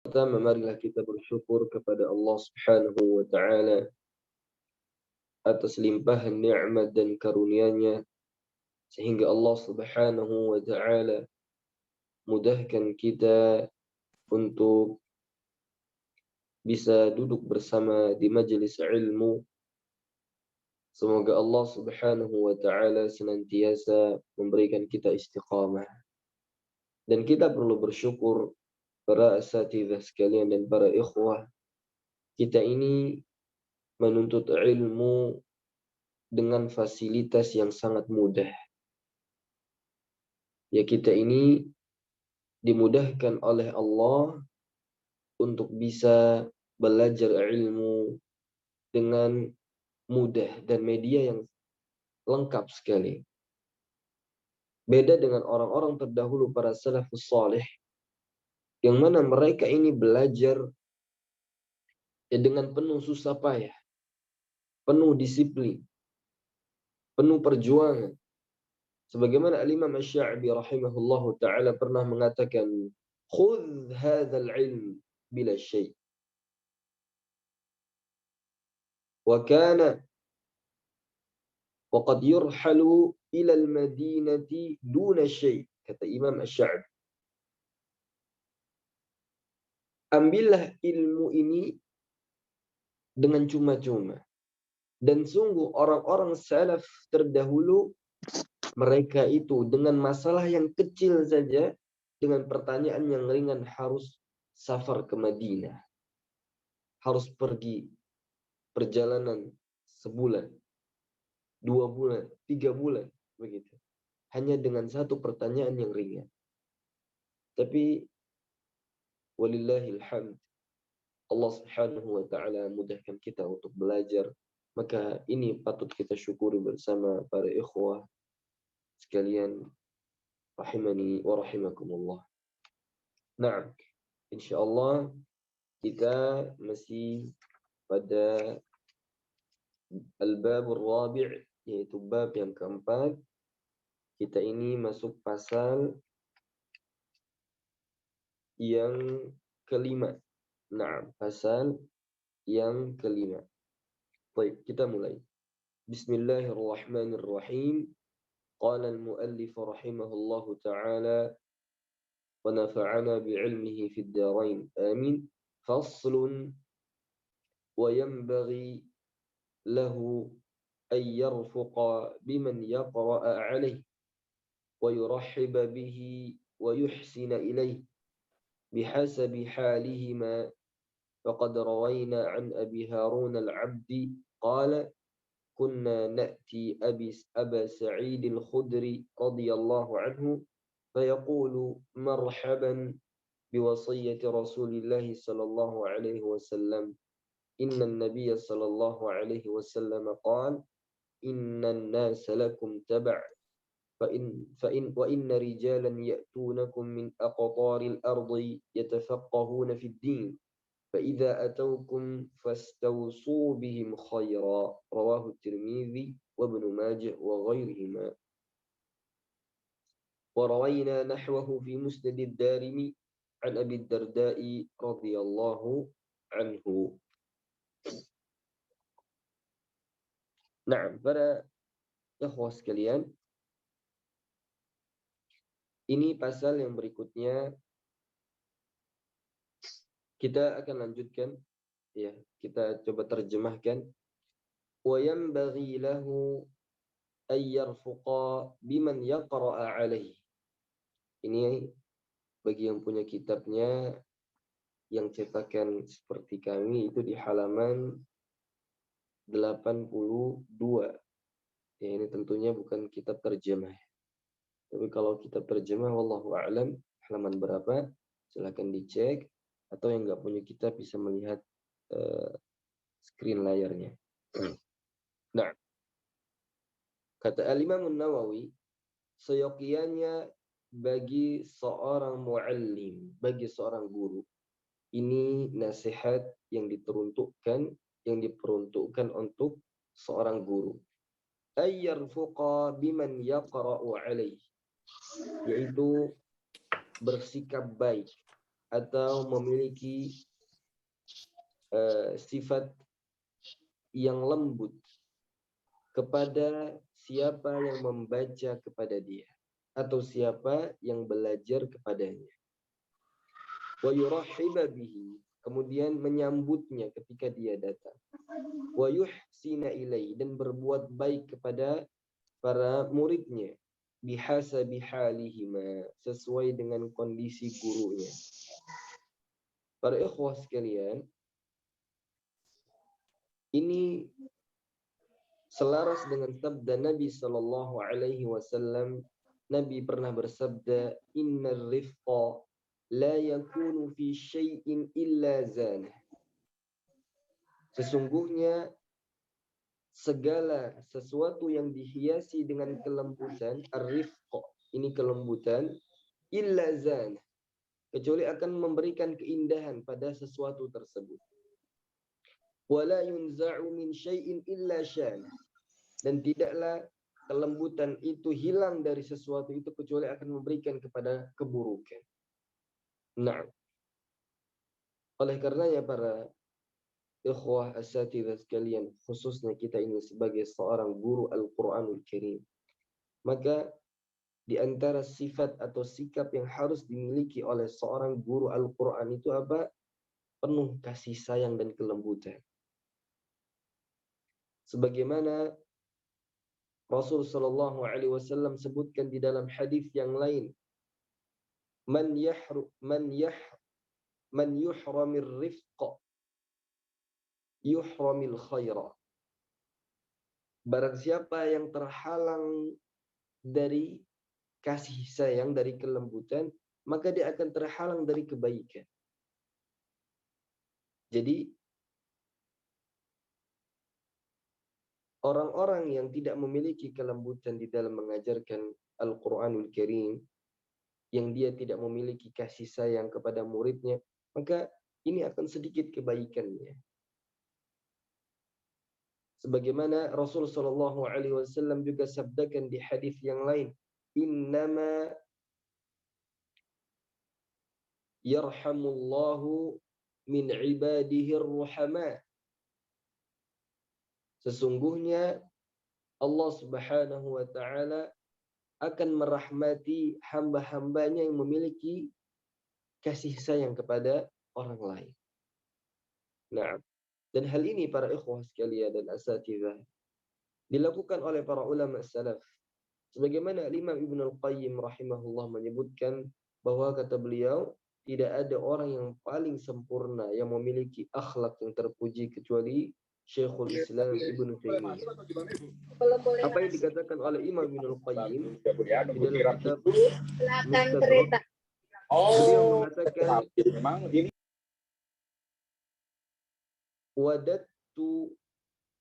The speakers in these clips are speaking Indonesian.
Pertama, marilah kita bersyukur kepada Allah Subhanahu wa Ta'ala atas limpahan nikmat dan karunia-Nya, sehingga Allah Subhanahu wa Ta'ala mudahkan kita untuk bisa duduk bersama di majelis ilmu. Semoga Allah Subhanahu wa Ta'ala senantiasa memberikan kita istiqamah. Dan kita perlu bersyukur para asatidzah sekalian dan para ikhwah. Kita ini menuntut ilmu dengan fasilitas yang sangat mudah. Ya, kita ini dimudahkan oleh Allah untuk bisa belajar ilmu dengan mudah dan media yang lengkap sekali. Beda dengan orang-orang terdahulu para salafus salih, yang mana mereka ini belajar ya dengan penuh susah payah, penuh disiplin, penuh perjuangan. Sebagaimana Al-Imam Asy-Sya'bi rahimahullahu taala pernah mengatakan, "Khudh hadzal ilm bila syai'." Wa kana wa qad yurhalu ila al-madinati duna syai', kata Imam Asy-Sya'bi. Ambillah ilmu ini dengan cuma-cuma. Dan sungguh orang-orang salaf terdahulu, mereka itu dengan masalah yang kecil saja, dengan pertanyaan yang ringan harus safar ke Madinah. Harus pergi perjalanan sebulan, 2 bulan, 3 bulan, begitu. Hanya dengan satu pertanyaan yang ringan. Tapi walillahil hamd, Allah Subhanahu wa Ta'ala mudahkan kita untuk belajar. Maka ini patut kita syukuri bersama para ikhwah sekalian, rahimani wa rahimakumullah. Nah, insyaallah kita masih pada al-babur rabi', yaitu bab yang keempat. Kita ini masuk pasal yang kelima. Nah, pasal yang kelima. Baik, kita mulai. Bismillahirrahmanirrahim. Qala al-muallif rahimahullahu ta'ala wa nafa'ana bi'ilmihi fid darain. Amin. Faslun wa yanbaghi lahu an yarfuqa biman yaqra'a 'alayhi wa yurahhiba bihi wa yuhsina ilayhi bihasabi halihima. فقد روينا عن أبي هارون العبدي قال كنا نأتي أبا سعيد الخدري رضي الله عنه فيقول مرحبا بوصية رسول الله صلى الله عليه وسلم إن النبي صلى الله عليه وسلم قال إن الناس لكم تبع وإن رجالا يأتونكم من أقطار الأرض يتفقهون في الدين فإذا أتوكم فاستوصوا بهم خيرا. رواه الترمذي وابن ماجه وغيرهما. وروينا نحوه في مسند الدارمي عن أبي الدرداء رضي الله عنه. Nah, para ikhwah sekalian, ini pasal yang berikutnya. Kita akan lanjutkan, ya, kita coba terjemahkan. Wa yanbaghi lahu ay yarfuqa biman yaqra'a 'alaihi. Ini bagi yang punya kitabnya, yang cetakan seperti kami, itu di halaman 82. Ya, ini tentunya bukan kitab terjemah. Tapi kalau kitab terjemah, wallahu a'lam, halaman berapa, silakan dicek. Atau yang nggak punya kitab bisa melihat screen layarnya. Nah, kata Al-Imam Nawawi, seyogianya bagi seorang muallim, bagi seorang guru, ini nasihat yang diperuntukkan untuk seorang guru. Ayyarfuqa biman yaqra'u alaihi, yaitu bersikap baik, atau memiliki sifat yang lembut kepada siapa yang membaca kepada dia atau siapa yang belajar kepadanya. Wa yurahiba bihi, kemudian menyambutnya ketika dia datang. Wa yuhsina ilaihi, dan berbuat baik kepada para muridnya. Bihasabi halihima, sesuai dengan kondisi gurunya. Para ikhwah sekalian, ini selaras dengan sabda Nabi Sallallahu Alaihi Wasallam. Nabi pernah bersabda, Inna rifqa la yakunu fi syai'in illa zanah. Sesungguhnya segala sesuatu yang dihiasi dengan kelembutan, ar-rifqa, ini kelembutan, illa zanah, kecuali akan memberikan keindahan pada sesuatu tersebut. Wala yunza'u min syai'in illa syanah, dan tidaklah kelembutan itu hilang dari sesuatu itu kecuali akan memberikan kepada keburukan. Nah, oleh karenanya para ikhwah asatidzah sekalian, khususnya kita ini sebagai seorang guru Al-Qur'anul Karim, maka di antara sifat atau sikap yang harus dimiliki oleh seorang guru Al-Qur'an itu apa? Penuh kasih sayang dan kelembutan. Sebagaimana Rasul sallallahu alaihi wasallam sebutkan di dalam hadis yang lain, man yuhramir rifqa yuhramil khaira. Barang siapa yang terhalang dari kasih sayang, dari kelembutan, maka dia akan terhalang dari kebaikan. Jadi orang-orang yang tidak memiliki kelembutan di dalam mengajarkan Al-Qur'anul Karim, yang dia tidak memiliki kasih sayang kepada muridnya, maka ini akan sedikit kebaikannya. Sebagaimana Rasul sallallahu alaihi wasallam juga sabdakan di hadis yang lain, innama yarhamullahu min ibadihi ar-ruhama. Sesungguhnya Allah Subhanahu wa taala akan merahmati hamba-hambanya yang memiliki kasih sayang kepada orang lain. Nah, dan hal ini para ikhwah sekalian dan asatidzah dilakukan oleh para ulama salaf. Sebagaimana Imam Ibnu Al-Qayyim rahimahullah menyebutkan bahwa kata beliau, tidak ada orang yang paling sempurna yang memiliki akhlak yang terpuji kecuali Syekhul Islam Ibnu Taimiyah. Apa yang dikatakan oleh Imam Ibnu Al-Qayyim di dalam kitab Mustadrak, beliau mengatakan, wadattu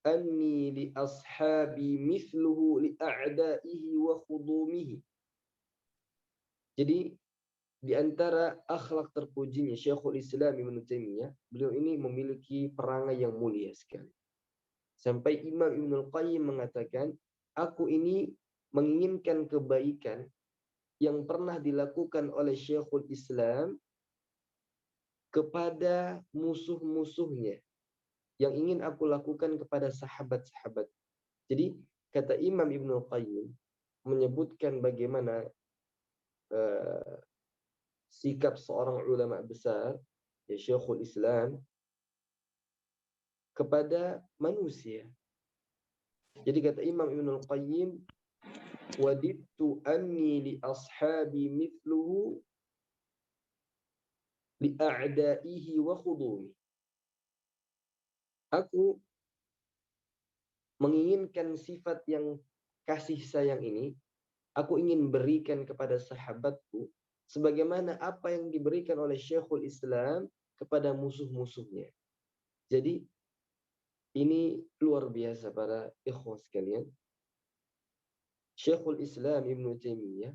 anni li ashabi mithluhu li a'da'ihi wa khudumihi. Jadi di antara akhlak terpujinya Syekhul Islam Ibnu Taimiyah, beliau ini memiliki perangai yang mulia sekali. Sampai Imam Ibnu Al-Qayyim mengatakan, aku ini menginginkan kebaikan yang pernah dilakukan oleh Syekhul Islam kepada musuh-musuhnya, yang ingin aku lakukan kepada sahabat-sahabat. Jadi kata Imam Ibnu Qayyim menyebutkan bagaimana sikap seorang ulama besar, ya Syekhul Islam, kepada manusia. Jadi kata Imam Ibnu Qayyim, wadittu anni li ashabi mithluhu li a'da'ihi wa khudumi. Aku menginginkan sifat yang kasih sayang ini, aku ingin berikan kepada sahabatku sebagaimana apa yang diberikan oleh Syekhul Islam kepada musuh-musuhnya. Jadi ini luar biasa para ikhwah sekalian. Syekhul Islam Ibnu Taimiyah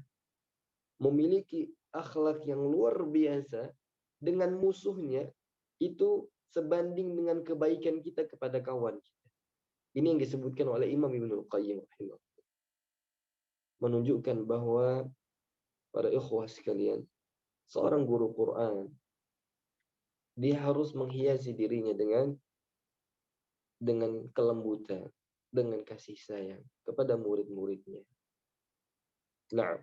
memiliki akhlak yang luar biasa dengan musuhnya, itu sebanding dengan kebaikan kita kepada kawan kita. Ini yang disebutkan oleh Imam Ibnu Qayyim rahimahullah. Menunjukkan bahwa para ikhwah sekalian, seorang guru Quran dia harus menghiasi dirinya dengan kelembutan, dengan kasih sayang kepada murid-muridnya. Nah,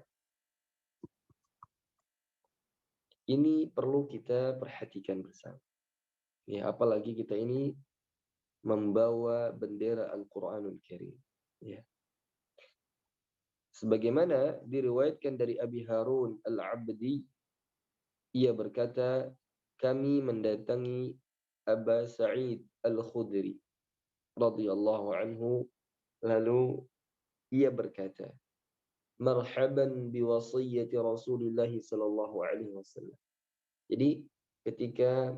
ini perlu kita perhatikan bersama. Ya, apalagi kita ini membawa bendera Al-Qur'anul Karim. Ya. Sebagaimana diriwayatkan dari Abi Harun Al-Abdi, ia berkata, kami mendatangi Aba Sa'id Al-Khudri radhiyallahu anhu, lalu ia berkata, marhaban biwasiyyati Rasulullah sallallahu alaihi wasallam. Jadi ketika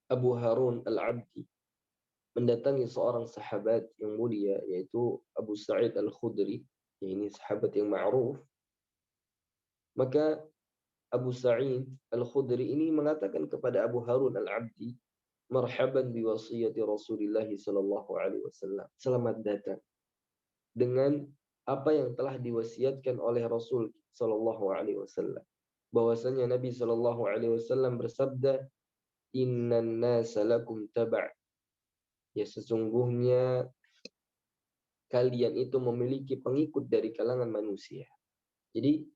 Abu Harun Al-Abdi mendatangi seorang sahabat yang mulia, yaitu Abu Sa'id Al-Khudri, ini sahabat yang ma'ruf, maka Abu Sa'id Al-Khudri ini mengatakan kepada Abu Harun Al-Abdi, marhaban biwasiyyati Rasulullah sallallahu alaihi wasallam. Selamat datang dengan apa yang telah diwasiatkan oleh Rasul sallallahu alaihi wasallam. Bahwasanya Nabi sallallahu alaihi wasallam bersabda, innan nasa lakum taba'. Ya, sesungguhnya kalian itu memiliki pengikut dari kalangan manusia. Jadi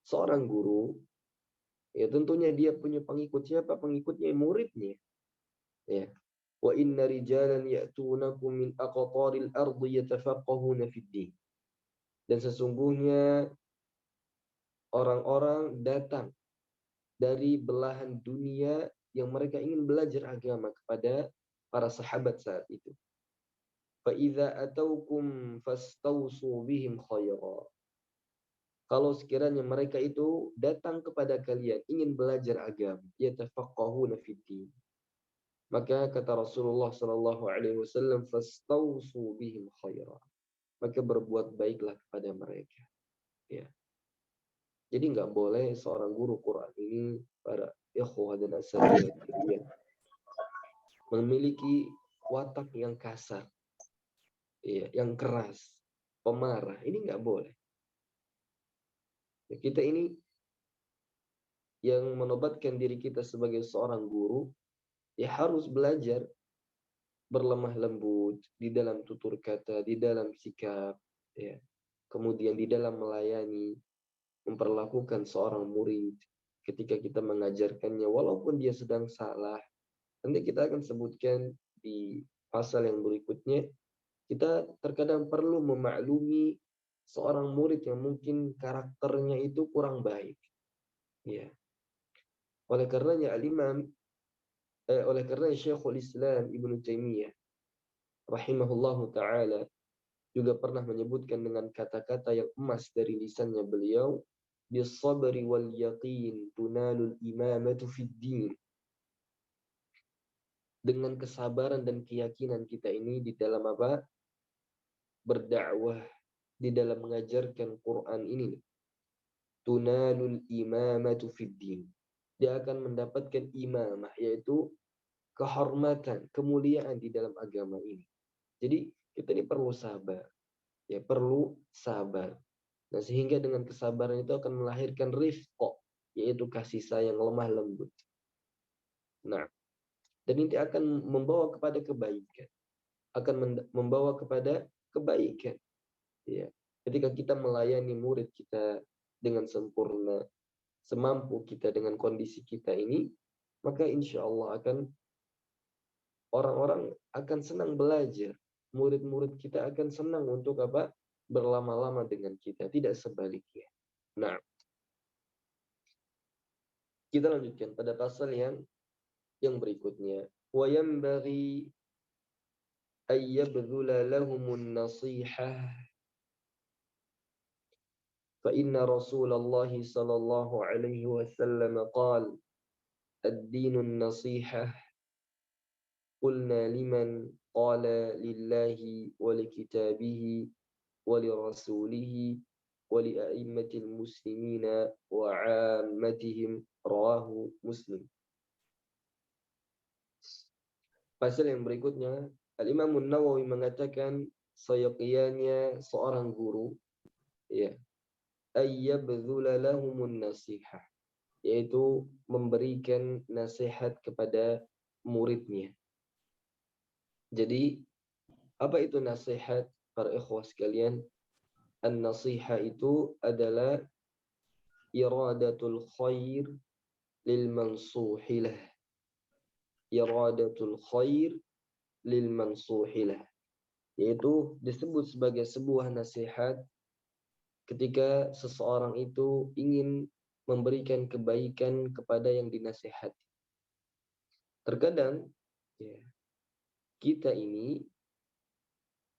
seorang guru, ya tentunya dia punya pengikut. Siapa pengikutnya? Muridnya. Ya. Wa inna rijalan ya'tunakum min aqtaril ardi yatafaqqahuna fid din. Dan sesungguhnya orang-orang datang dari belahan dunia yang mereka ingin belajar agama kepada para sahabat saat itu. فَإِذَا أَتَوْكُمْ فَاسْتَوْصُوا بِهِمْ خَيْرًا. Kalau sekiranya mereka itu datang kepada kalian ingin belajar agama, yatafaqqahuna fid-din, maka kata Rasulullah sallallahu alaihi wasallam, fastausu bihim khaira. Maka berbuat baiklah kepada mereka. Ya. Jadi nggak boleh seorang guru Quran ini, para ikhwah dan asatidzah sekalian, memiliki watak yang kasar, ya, yang keras, pemarah. Ini nggak boleh. Ya, kita ini yang menobatkan diri kita sebagai seorang guru, ya harus belajar berlemah lembut di dalam tutur kata, di dalam sikap, ya. Kemudian di dalam melayani, memperlakukan seorang murid ketika kita mengajarkannya, walaupun dia sedang salah. Nanti kita akan sebutkan di pasal yang berikutnya, kita terkadang perlu memaklumi seorang murid yang mungkin karakternya itu kurang baik. Ya. Oleh karenanya oleh karena Syekhul Islam Ibnu Taimiyah rahimahullahu taala juga pernah menyebutkan dengan kata-kata yang emas dari lisannya beliau, bis-sabri wal yaqin tunalul imamatu fid din. Dengan kesabaran dan keyakinan kita ini di dalam apa? Berdakwah, di dalam mengajarkan Quran ini. Tunalul imamatu fid din. Dia akan mendapatkan imamah, yaitu kehormatan, kemuliaan di dalam agama ini. Jadi kita ini perlu sabar. Ya, perlu sabar. Nah, sehingga dengan kesabaran itu akan melahirkan rifqa, yaitu kasih sayang lemah lembut. Nah, dan ini akan membawa kepada kebaikan. Akan membawa kepada kebaikan. Ya. Ketika kita melayani murid kita dengan sempurna, semampu kita dengan kondisi kita ini, maka insya Allah orang-orang akan senang belajar. Murid-murid kita akan senang untuk apa? Berlama-lama dengan kita, tidak sebaliknya. Nah, kita lanjutkan pada pasal yang berikutnya. Wa yanbaghi ay yabdhula lahumun nasihah fa inna Rasulullah sallallahu alaihi wasallam qala ad-dinu an-nasihah. Qulna liman qala lillahi wa likitabihi wa lirasulihi wa li'a'immatil muslimina wa 'ammatihim, rawahu Muslim. Pasal yang berikutnya, Al-Imam An-Nawawi mengatakan seyogyanya seorang guru, ya, ayyabdhula lahumun nasihah. yaitu memberikan nasihat kepada muridnya. Jadi, apa itu nasihat para ikhwah sekalian? An-nasiha itu adalah iradatul khair lil mansuhilah. Iradatul khair lil mansuhilah. Yaitu disebut sebagai sebuah nasihat ketika seseorang itu ingin memberikan kebaikan kepada yang dinasihati. Terkadang ya, kita ini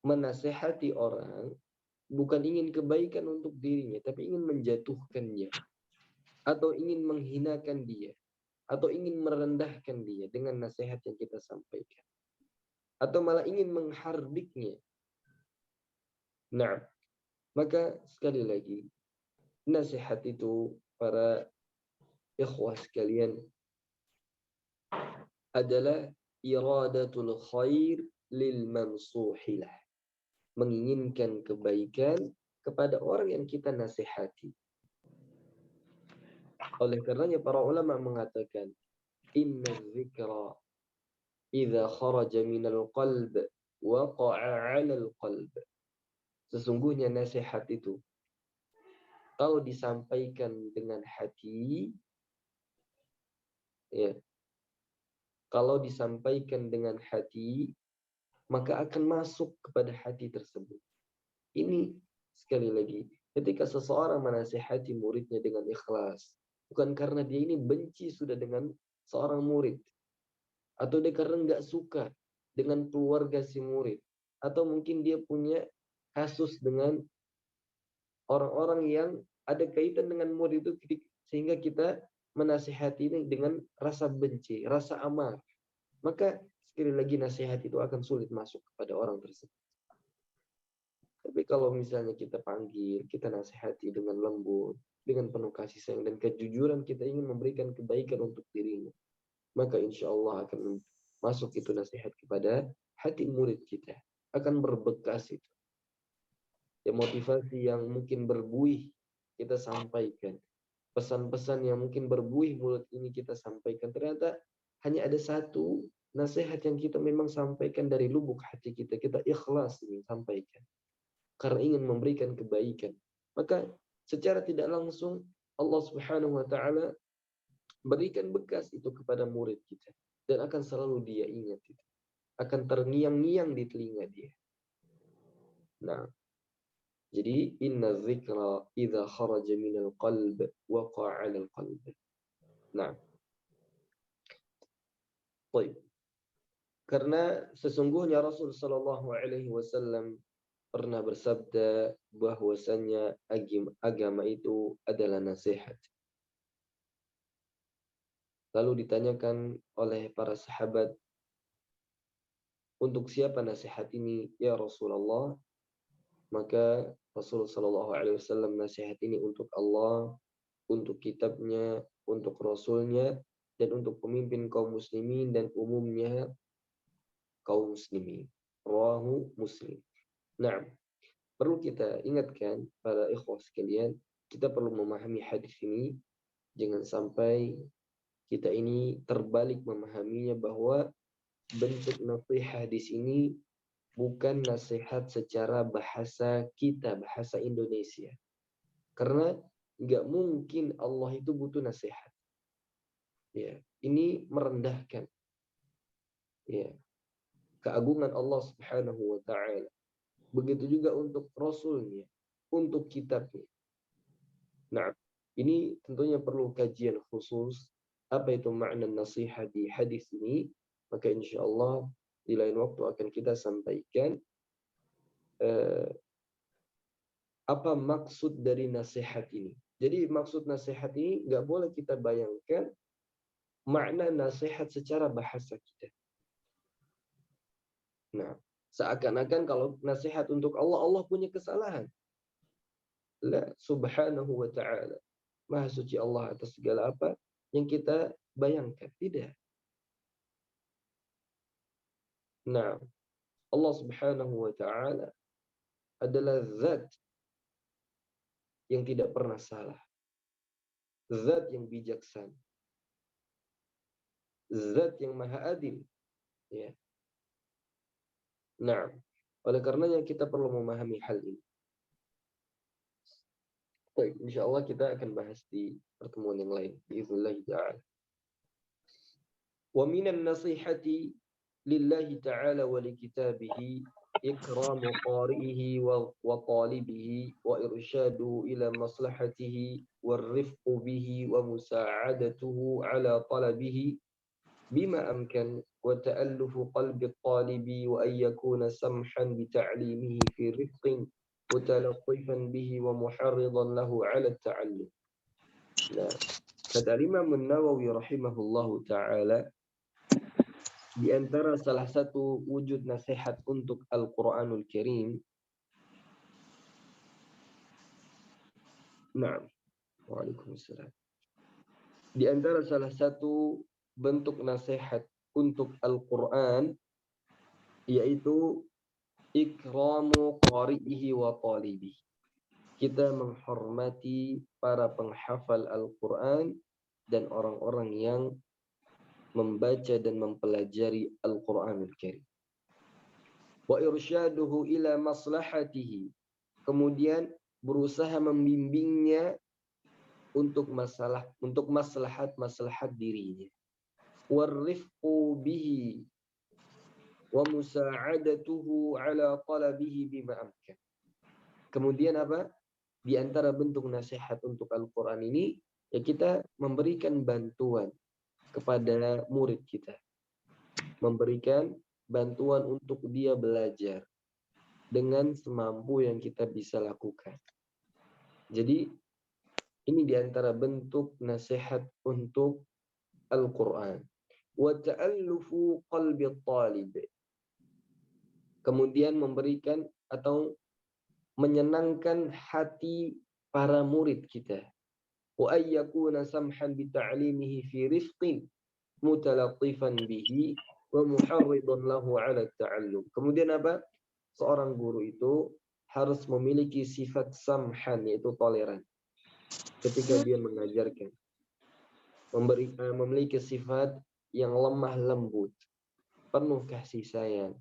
menasihati orang bukan ingin kebaikan untuk dirinya, tapi ingin menjatuhkannya, atau ingin menghinakan dia, atau ingin merendahkan dia dengan nasihat yang kita sampaikan, atau malah ingin menghardiknya. Nah, maka sekali lagi, nasihat itu para ikhwah sekalian adalah iradatul khair lil mansuhilah. Menginginkan kebaikan kepada orang yang kita nasihati. Oleh karenanya para ulama mengatakan, inna dzikra idza kharaja minal qalb waqa'a 'alal qalb. Sesungguhnya nasihat itu kalau disampaikan dengan hati, ya, kalau disampaikan dengan hati, maka akan masuk kepada hati tersebut. Ini sekali lagi, ketika seseorang menasihati muridnya dengan ikhlas, bukan karena dia ini benci sudah dengan seorang murid, atau dia karena nggak suka dengan keluarga si murid, atau mungkin dia punya kasus dengan orang-orang yang ada kaitan dengan murid itu, sehingga kita menasihati ini dengan rasa benci, rasa amarah. Maka sekali lagi nasihat itu akan sulit masuk kepada orang tersebut. Tapi kalau misalnya kita panggil, kita nasihati dengan lembut, dengan penuh kasih sayang dan kejujuran, kita ingin memberikan kebaikan untuk dirinya, maka insya Allah akan masuk itu nasihat kepada hati murid kita. Akan berbekas itu. Ya, motivasi yang mungkin berbuih kita sampaikan. Pesan-pesan yang mungkin berbuih mulut ini kita sampaikan. Ternyata hanya ada satu nasihat yang kita memang sampaikan dari lubuk hati kita. Kita ikhlas ingin sampaikan. Karena ingin memberikan kebaikan. Maka secara tidak langsung Allah Subhanahu wa taala berikan bekas itu kepada murid kita, dan akan selalu dia ingat itu. Akan terngiang-ngiang di telinga dia. Nah, jadi inna dzikra idza kharaja minal qalb waqa'a 'alal qalb. Nah, baik. Karena sesungguhnya Rasul sallallahu alaihi wasallam pernah bersabda bahwasanya agama itu adalah nasihat. Lalu ditanyakan oleh para sahabat, untuk siapa nasihat ini ya Rasulullah? Maka Rasulullah Shallallahu Alaihi Wasallam nasihat ini untuk Allah, untuk kitabnya, untuk Rasulnya, dan untuk pemimpin kaum muslimin dan umumnya kaum muslimin. Rawahu Muslim. Nah, perlu kita ingatkan para ikhwah sekalian, kita perlu memahami hadis ini, jangan sampai kita ini terbalik memahaminya bahwa bentuk nasihat di sini bukan nasihat secara bahasa kita, bahasa Indonesia. Karena nggak mungkin Allah itu butuh nasihat. Ya, ini merendahkan ya keagungan Allah Subhanahu wa taala. Begitu juga untuk Rasulnya, untuk kitabnya. Nah, ini tentunya perlu kajian khusus. Apa itu makna nasihat di hadis ini? Maka insya Allah di lain waktu akan kita sampaikan apa maksud dari nasihat ini. Jadi maksud nasihat ini nggak boleh kita bayangkan makna nasihat secara bahasa kita. Nah, seakan-akan kalau nasihat untuk Allah, Allah punya kesalahan. La subhanahu wa ta'ala. Maha suci Allah atas segala apa yang kita bayangkan. Tidak. Nah, Allah subhanahu wa ta'ala adalah zat yang tidak pernah salah. zat yang bijaksana, zat yang maha adil. Ya. Nah, oleh karenanya kita perlu memahami hal ini. Baik, insya Allah kita akan bahas di pertemuan yang lain. Biiznillah ta'ala. Wa minan nasihati lillahi ta'ala wa likitabihi إكرام قارئه وطالبه وإرشاده إلى مصلحته والرفق به ومساعدته على طلبه بما أمكن وتألف قلب الطالب وأن يكون سمحا بتعليمه في رفق متلطفا به ومحرضا له على التعلم. Nah, kata Imam Nawawi rahimahullahu taala, di antara salah satu wujud nasihat untuk Al-Qur'anul Karim. Nah, waalaikumsalam. Di antara salah satu bentuk nasihat untuk Al-Qur'an yaitu ikramu qari'ihi wa talibihi. Kita menghormati para penghafal Al-Qur'an dan orang-orang yang membaca dan mempelajari Al-Qur'anul Karim. Wa irsyaduhu ila maslahatihi. Kemudian berusaha membimbingnya untuk maslahat dirinya. Warifqu bihi wa musa'adatuhu ala talabihi bima amkan. Kemudian apa? Di antara bentuk nasihat untuk Al-Qur'an ini, ya kita memberikan bantuan kepada murid kita. Memberikan bantuan untuk dia belajar dengan semampu yang kita bisa lakukan. Jadi ini di antara bentuk nasihat untuk Al-Qur'an. Wa ta'allufu qalbi talib. Kemudian memberikan atau menyenangkan hati para murid kita. Wa ayyakuna samhan bi ta'limihi fi rifqin mutalatifan bihi wa muharridan lahu 'ala ta'allum. Kemudian apa? Seorang guru itu harus memiliki sifat samhan, yaitu toleran ketika dia mengajarkan. Memiliki sifat yang lemah lembut, penuh kasih sayang,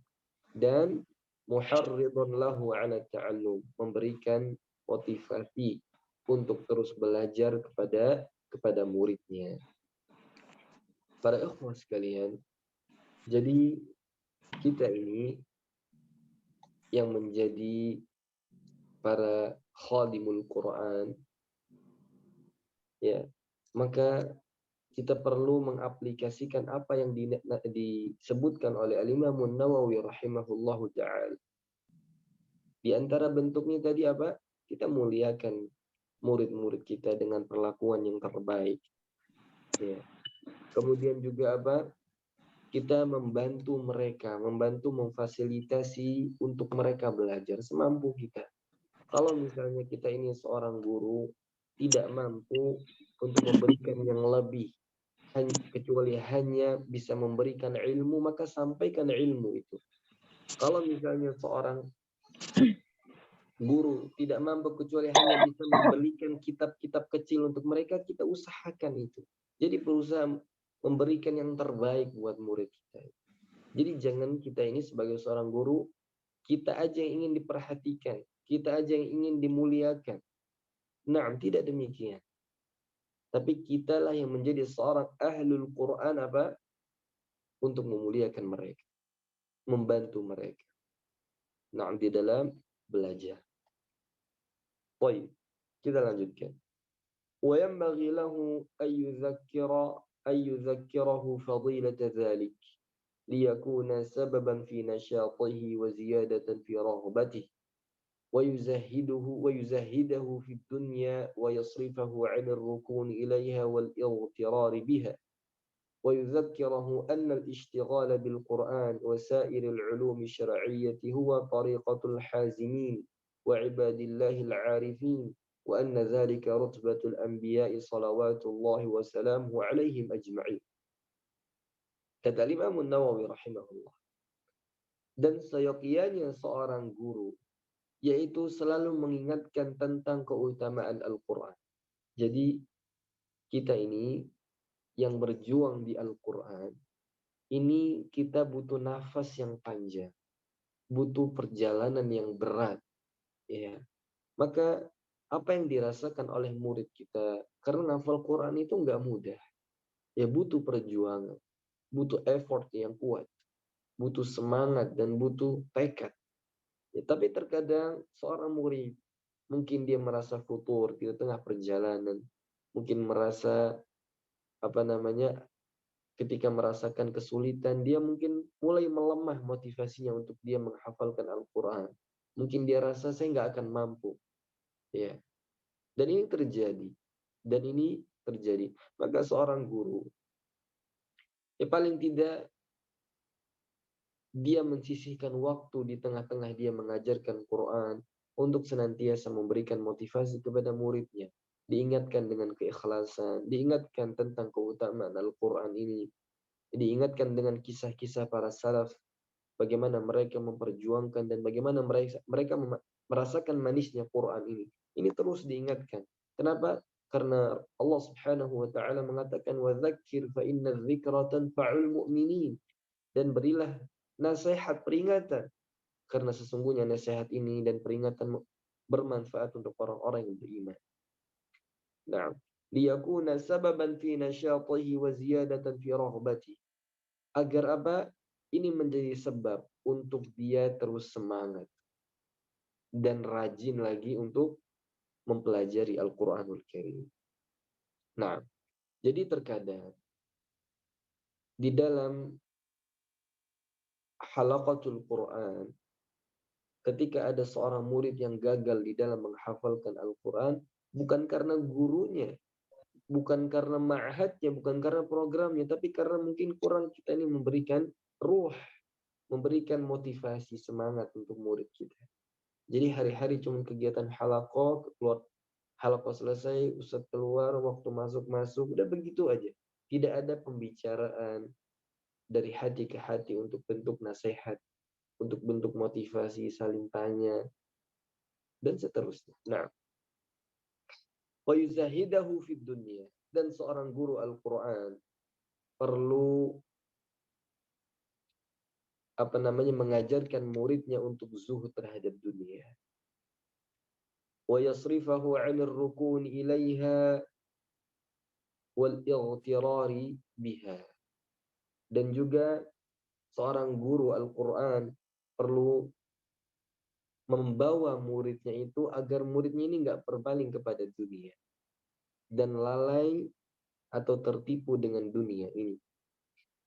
dan muharridun lahu 'ala ta'allum, memberikan motivasi untuk terus belajar kepada muridnya. Para ikhwah sekalian, jadi kita ini yang menjadi para khadimul Quran, ya, maka kita perlu mengaplikasikan apa yang disebutkan oleh Al-Imam Nawawi rahimahullahu ta'ala. Di antara bentuknya tadi apa? Kita muliakan murid-murid kita dengan perlakuan yang terbaik. Ya. Kemudian juga apa? Kita membantu mereka, membantu memfasilitasi untuk mereka belajar semampu kita. Kalau misalnya kita ini seorang guru tidak mampu untuk memberikan yang lebih, kecuali hanya bisa memberikan ilmu, maka sampaikan ilmu itu. Kalau misalnya seorang guru tidak mampu kecuali hanya bisa membelikan kitab-kitab kecil untuk mereka, kita usahakan itu. Jadi berusaha memberikan yang terbaik buat murid kita. Jadi jangan kita ini sebagai seorang guru, kita aja yang ingin diperhatikan, kita aja yang ingin dimuliakan. Nah, tidak demikian. Tapi kitalah yang menjadi seorang ahlul Quran apa? Untuk memuliakan mereka, membantu mereka. Nah, di dalam belajar. Baik, kita lanjutkan. وينبغي له أن يذكره فضيلة ذلك ليكون سببا في نشاطه وزيادة في رغبته ويزهده في الدنيا ويصرفه عن الركون إليها والاغترار بها ويذكره أن الاشتغال بالقرآن وسائر العلوم الشرعية هو طريقة الحازمين وعباد الله العارفين وأن ذلك رتبة الأنبياء صلوات الله وسلامه عليهم أجمعين. Kata Imam Nawawi rahimahullah. Dan seyogyanya seorang guru, yaitu selalu mengingatkan tentang keutamaan Al-Quran. Jadi kita ini yang berjuang di Al-Quran, ini kita butuh nafas yang panjang, butuh perjalanan yang berat. Ya. Maka apa yang dirasakan oleh murid kita, karena hafal Quran itu nggak mudah. Ya butuh perjuangan, butuh effort yang kuat, butuh semangat dan butuh tekad. Ya, tapi terkadang seorang murid mungkin dia merasa futur di tengah perjalanan, mungkin merasa ketika merasakan kesulitan dia mungkin mulai melemah motivasinya untuk dia menghafalkan Al-Quran. Mungkin dia rasa saya nggak akan mampu, ya. Dan ini terjadi, Maka seorang guru, ya paling tidak dia mensisihkan waktu di tengah-tengah dia mengajarkan Quran untuk senantiasa memberikan motivasi kepada muridnya. Diingatkan dengan keikhlasan, diingatkan tentang keutamaan Al-Quran ini, diingatkan dengan kisah-kisah para salaf, bagaimana mereka memperjuangkan dan bagaimana mereka merasakan manisnya Quran ini. Ini terus diingatkan. Kenapa? Karena Allah Subhanahu wa taala mengatakan wadzakir fa inna dzikra tanfa'ul mu'minin, dan berilah nasihat peringatan karena sesungguhnya nasihat ini dan peringatan bermanfaat untuk orang-orang yang beriman. Nah, liyakuna sababan fi nasyatihi wa ziyadatan fi raghbati. Agar apa? Ini menjadi sebab untuk dia terus semangat dan rajin lagi untuk mempelajari Al-Qur'anul Karim. Nah, jadi terkadang di dalam halaqatul Quran, ketika ada seorang murid yang gagal di dalam menghafalkan Al-Quran, bukan karena gurunya, bukan karena ma'hadnya, bukan karena programnya, tapi karena mungkin kurang kita ini memberikan ruh, memberikan motivasi, semangat untuk murid kita. Jadi hari-hari cuma kegiatan halaqah, keluar halaqah selesai, ustadz keluar, waktu masuk-masuk, udah begitu aja. Tidak ada pembicaraan dari hati ke hati untuk bentuk nasihat, untuk bentuk motivasi, saling tanya, dan seterusnya. Nah, wa yuzahidahu fid dunya. Dan seorang guru Al-Quran perlu mengajarkan muridnya untuk zuhud terhadap dunia. Wa yasrifahu 'anil rukun ilaiha wal ightirari biha. Dan juga seorang guru Al-Quran perlu membawa muridnya itu agar muridnya ini nggak berpaling kepada dunia dan lalai atau tertipu dengan dunia ini.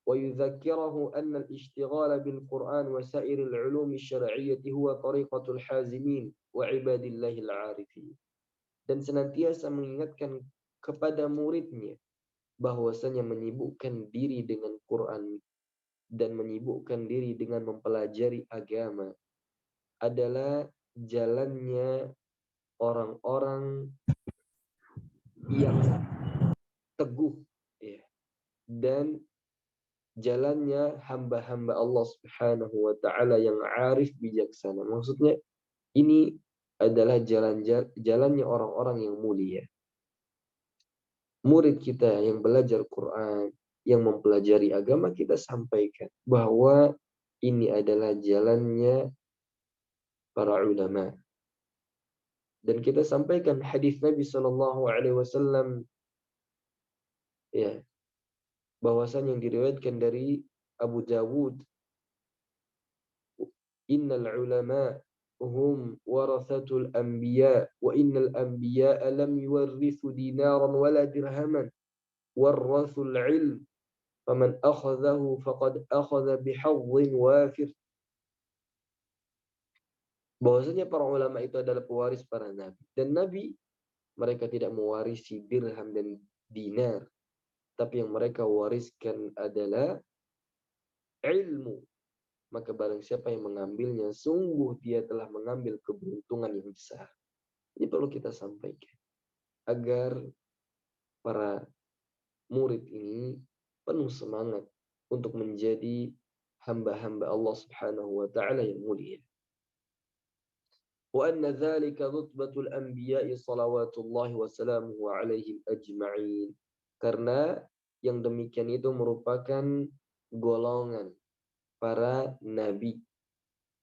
ويذكره أن الاشتغال بالقرآن وسائر العلوم الشرعية هو طريقة الحازمين وعباد الله العارفين. Dan senantiasa mengingatkan kepada muridnya bahwasanya menyibukkan diri dengan Quran dan menyibukkan diri dengan mempelajari agama adalah jalannya orang-orang yang teguh, ya, dan jalannya hamba-hamba Allah Subhanahu wa taala yang arif bijaksana. Maksudnya ini adalah jalannya orang-orang yang mulia. Murid kita yang belajar Quran, yang mempelajari agama, kita sampaikan bahwa ini adalah jalannya para ulama. Dan kita sampaikan hadis Nabi sallallahu alaihi wasallam, ya, bahwasan yang diriwayatkan dari Abu Dawud, innal ulama hum warathatul anbiya wa innal anbiya lam yuwarrithu dinaran wala dirhaman warrathul ilm faman akhadhahu faqad akhadha bihadhin wafir. Bahwasanya para ulama itu adalah pewaris para nabi, dan nabi mereka tidak mewarisi dirham dan dinar, tapi yang mereka wariskan adalah ilmu. Maka barang siapa yang mengambilnya, sungguh dia telah mengambil keberuntungan yang besar. Ini perlu kita sampaikan agar para murid ini penuh semangat untuk menjadi hamba-hamba Allah Subhanahu wa taala yang mulia. Wa anna dzalika rutbatul anbiya'i salawatullahi wa salamuhu alaihim ajma'in. Karena yang demikian itu merupakan golongan para nabi.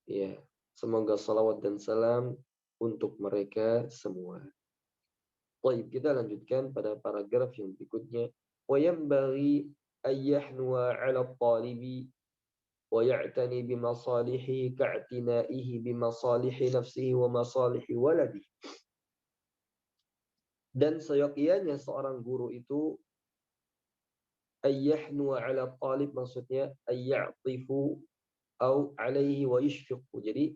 Ya, semoga salawat dan salam untuk mereka semua. Baik, kita lanjutkan pada paragraf yang berikutnya. Wa yanbaghi an yahnwa 'ala at-talibi wa ya'tani bi masalihi ka'tinaihi bi masalihi nafsihi wa masalihi waladihi. Dan seyogyanya seorang guru itu ayyahnu 'ala talib, maksudnya ayya'tifu au 'alaihi wa yashfiqu. Jadi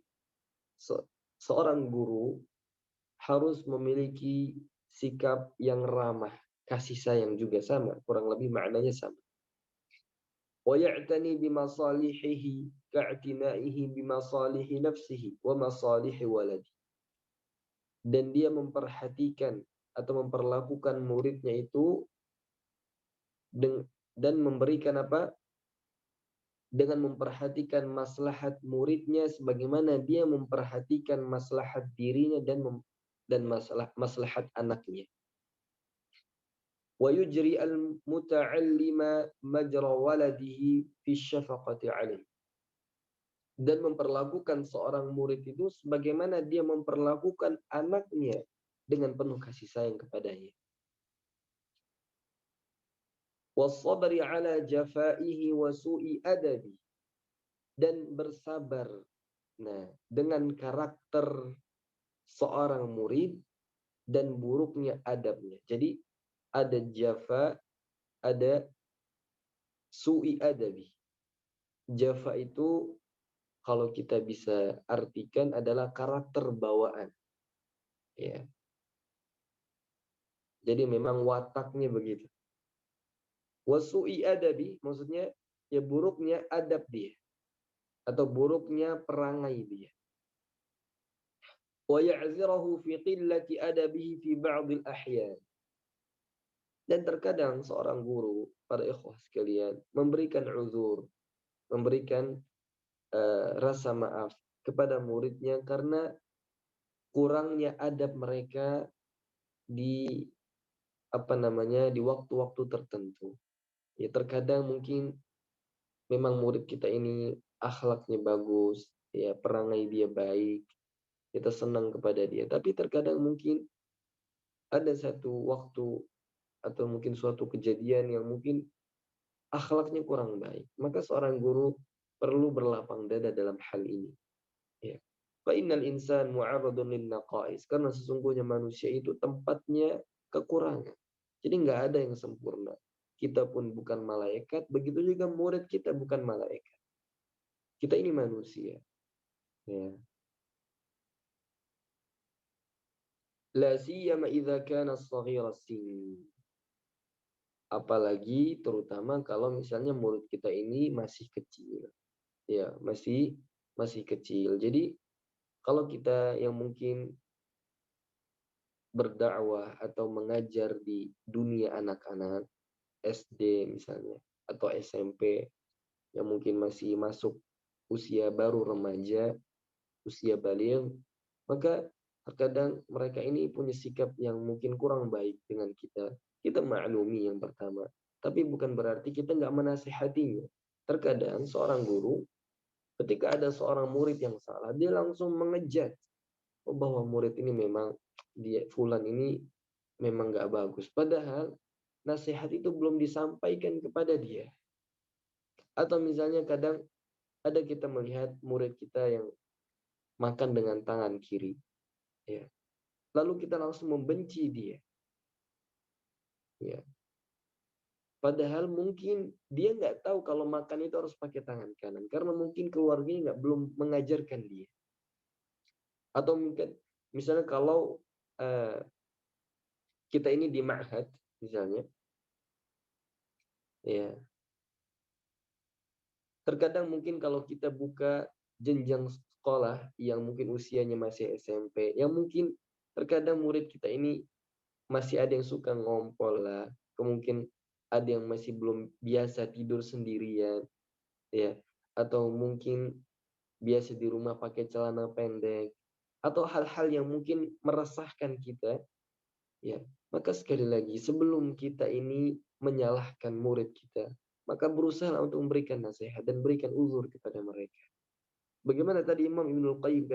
seorang guru harus memiliki sikap yang ramah, kasih sayang juga sama, kurang lebih maknanya sama. Wa ya'tani bi masalihihi ka'tinaihi bi masalihi nafsihi wa masalihi waladi. Dan dia memperhatikan atau memperlakukan muridnya itu dan memberikan apa? Dengan memperhatikan maslahat muridnya sebagaimana dia memperhatikan maslahat dirinya dan maslahat anaknya. Wa yujri al-muta'allima majra waladihi fi syafaqati alaih. Dan memperlakukan seorang murid itu sebagaimana dia memperlakukan anaknya dengan penuh kasih sayang kepadanya. Wasabri ala jafaihi wa su'i adabi. Dan bersabar. Nah, dengan karakter seorang murid dan buruknya adabnya. Jadi ada jafa, ada su'i adabi. Jafa itu kalau kita bisa artikan adalah karakter bawaan. Ya. Jadi memang wataknya begitu. Wasu'i adabi maksudnya ya buruknya adab dia atau buruknya perangai dia. Wa ya'zirahu fi qillati adabihi fi ba'd al-ahyan. Dan terkadang seorang guru, para ikhwah sekalian, memberikan uzur, memberikan rasa maaf kepada muridnya karena kurangnya adab mereka di di waktu-waktu tertentu. Ya terkadang mungkin memang murid kita ini akhlaknya bagus, ya perangai dia baik, kita senang kepada dia. Tapi terkadang mungkin ada satu waktu atau mungkin suatu kejadian yang mungkin akhlaknya kurang baik. Maka seorang guru perlu berlapang dada dalam hal ini. Ya. Fa innal insan mu'arradun lin naqais, karena sesungguhnya manusia itu tempatnya kekurangan. Jadi nggak ada yang sempurna. Kita pun bukan malaikat, begitu juga murid kita bukan malaikat. Kita ini manusia. Ya. La siyama idza kana shaghira sin. Apalagi terutama kalau misalnya murid kita ini masih kecil. Ya, masih kecil. Jadi kalau kita yang mungkin berdakwah atau mengajar di dunia anak-anak SD misalnya atau SMP yang mungkin masih masuk usia baru remaja, usia baligh, maka terkadang mereka ini punya sikap yang mungkin kurang baik dengan kita. Kita maklumi yang pertama, tapi bukan berarti kita nggak menasihatinya. Terkadang seorang guru ketika ada seorang murid yang salah, dia langsung mengejat bahwa murid ini memang fulan ini memang nggak bagus. Padahal nasihat itu belum disampaikan kepada dia. Atau misalnya kadang ada kita melihat murid kita yang makan dengan tangan kiri. Ya. Lalu kita langsung membenci dia. Ya. Padahal mungkin dia nggak tahu kalau makan itu harus pakai tangan kanan. Karena mungkin keluarganya belum mengajarkan dia. Atau mungkin misalnya kalau kita ini di ma'had misalnya. Ya. Terkadang mungkin kalau kita buka jenjang sekolah yang mungkin usianya masih SMP, yang mungkin terkadang murid kita ini masih ada yang suka ngompol lah, mungkin ada yang masih belum biasa tidur sendirian, ya, atau mungkin biasa di rumah pakai celana pendek, atau hal-hal yang mungkin meresahkan kita, ya. Maka sekali lagi sebelum kita ini menyalahkan murid kita, maka berusaha untuk memberikan nasihat dan berikan uzur kepada mereka. Bagaimana tadi Imam Ibnul Qayyim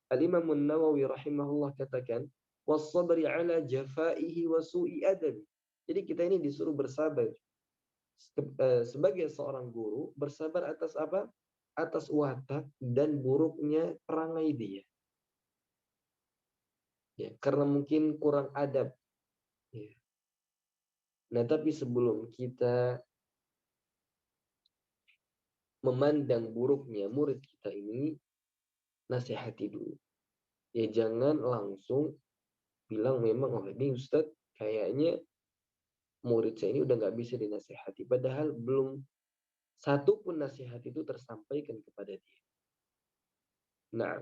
Al-Imam An-Nawawi rahimahullah katakan, was-sabri ala jafaihi wa su'i adabi. Jadi kita ini disuruh bersabar sebagai seorang guru, bersabar atas apa? Atas watak dan buruknya perangai dia. Ya, karena mungkin kurang adab. Ya. Nah, tapi sebelum kita memandang buruknya murid kita ini, nasihati dulu. Ya, jangan langsung bilang memang, oh ini Ustadz kayaknya murid saya ini udah nggak bisa dinasihati. Padahal belum satu pun nasihat itu tersampaikan kepada dia. Nah,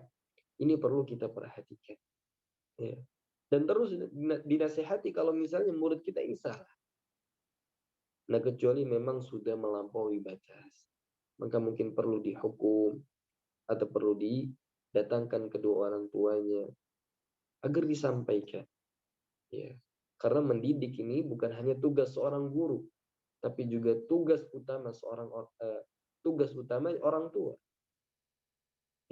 ini perlu kita perhatikan. Ya. Dan terus dinasihati kalau misalnya murid kita ini salah. Nah, kecuali memang sudah melampaui batas. Maka mungkin perlu dihukum atau perlu didatangkan kedua orang tuanya agar disampaikan. Ya. Karena mendidik ini bukan hanya tugas seorang guru, tapi juga tugas utama orang tua.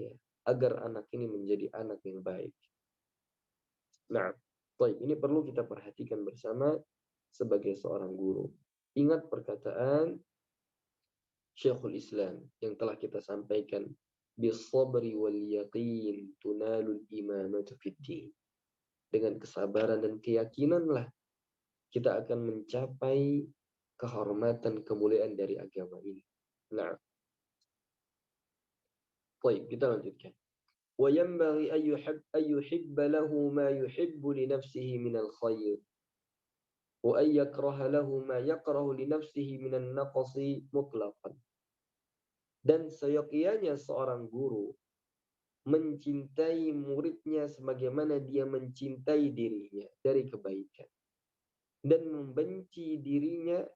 Ya. Agar anak ini menjadi anak yang baik. Nah, ini perlu kita perhatikan bersama sebagai seorang guru. Ingat perkataan Syekhul Islam yang telah kita sampaikan, bis-sabri wal yaqin tunalul imamatu fid din. Dengan kesabaran dan keyakinanlah kita akan mencapai kehormatan, kemuliaan dari agama ini. Nah, kita lanjutkan. وَيَنْبَغِي أَنْ يُحِبَّ لَهُ مَا يُحِبُّ لِنَفْسِهِ مِنَ الْخَيْرِ وَأَنْ يَكْرَهَ لَهُ مَا يَكْرَهُ لِنَفْسِهِ مِنَ النَّقْصِ مُطْلَقًا. Dan seyogyanya seorang guru mencintai muridnya sebagaimana dia mencintai dirinya dari kebaikan, dan membenci dirinya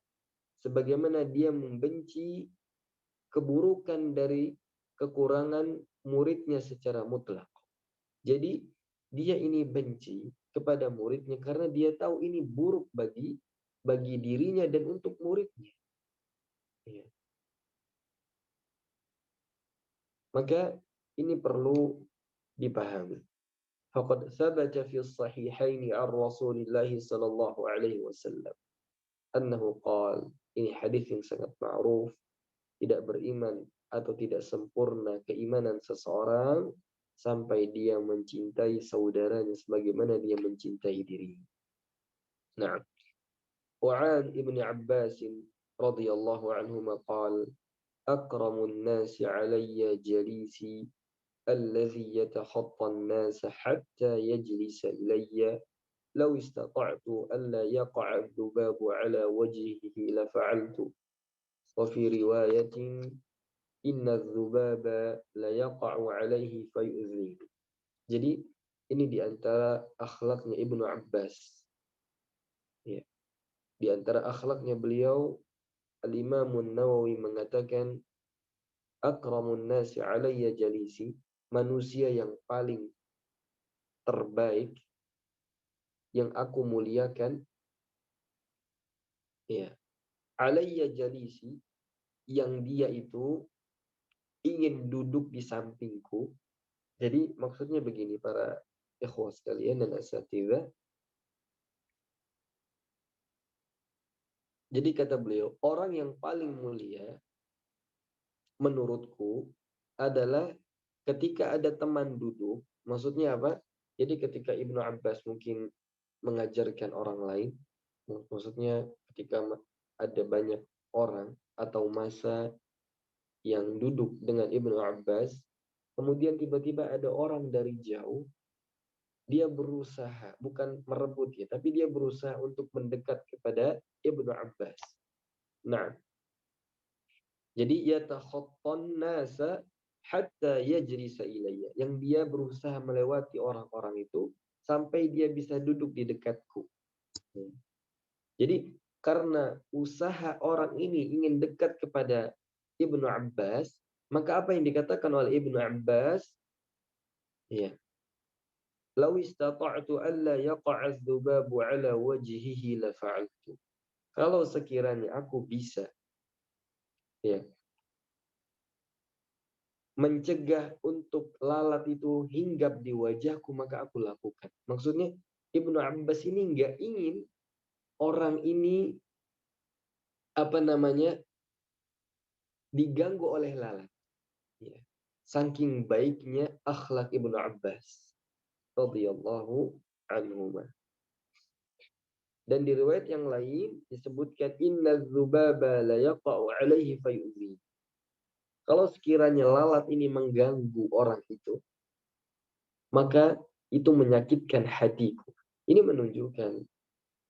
sebagaimana dia membenci keburukan dari kekurangan muridnya secara mutlak. Jadi dia ini benci kepada muridnya karena dia tahu ini buruk bagi dirinya dan untuk muridnya. Ya. Maka ini perlu dipahami. Faqad thabata fi as-sahihain 'an Rasulillah sallallahu alaihi wasallam annahu qala, ini hadis yang sangat ma'ruf, tidak beriman atau tidak sempurna keimanan seseorang sampai dia mencintai saudaranya sebagaimana dia mencintai dirinya. Nah, وعن ابن عباس رضي الله عنهما قال أكرم الناس علي جليسي الذي يتخطى الناس حتى يجلس إلي لو استطعت ألا يقع الذباب على وجهه لفعلت وفي رواية إن الذباب ليقع عليه فيؤذيه. Jadi ini diantara akhlaknya Ibnu Abbas. Ya. Di antara akhlaknya beliau, Al-Imam An-Nawawi mengatakan, akramun nasi alayya jalisi, manusia yang paling terbaik yang aku muliakan, ya, alayya jalisi, yang dia itu ingin duduk di sampingku. Jadi maksudnya begini para ikhwah sekalian dan asatidzah. Jadi kata beliau, orang yang paling mulia menurutku adalah ketika ada teman duduk. Maksudnya apa? Jadi ketika Ibnu Abbas mungkin mengajarkan orang lain, maksudnya ketika ada banyak orang atau masa yang duduk dengan Ibnu Abbas, kemudian tiba-tiba ada orang dari jauh, dia berusaha, bukan merebut ya, tapi dia berusaha untuk mendekat kepada Ibnu Abbas. Nah, jadi yatakhattan nasa hatta yajlisa ilayya, yang dia berusaha melewati orang-orang itu sampai dia bisa duduk di dekatku. Jadi karena usaha orang ini ingin dekat kepada Ibnu Abbas, maka apa yang dikatakan oleh Ibnu Abbas? Ya. Law istata'tu alla yaqa'a adz-dzubabu 'ala wajhihi la fa'altu. kalau sekiranya aku bisa ya mencegah untuk lalat itu hinggap di wajahku, maka aku lakukan. Maksudnya Ibnu Abbas ini nggak ingin orang ini apa namanya diganggu oleh lalat. Ya. Saking baiknya akhlak Ibnu Abbas radhiyallahu anhu. Dan di riwayat yang lain disebutkan inna dzubaba la yaqa'u alaihi fayuzi. Kalau sekiranya lalat ini mengganggu orang itu, maka itu menyakitkan hatiku. Ini menunjukkan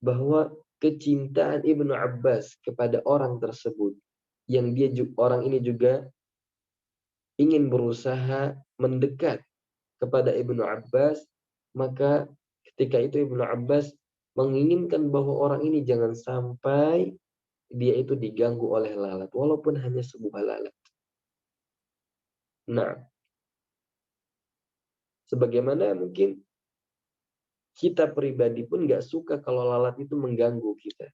bahwa kecintaan Ibnu Abbas kepada orang tersebut yang orang ini juga ingin berusaha mendekat kepada Ibnu Abbas, maka ketika itu Ibnu Abbas menginginkan bahwa orang ini jangan sampai dia itu diganggu oleh lalat, walaupun hanya sebuah lalat. Nah, sebagaimana mungkin kita pribadi pun nggak suka kalau lalat itu mengganggu kita.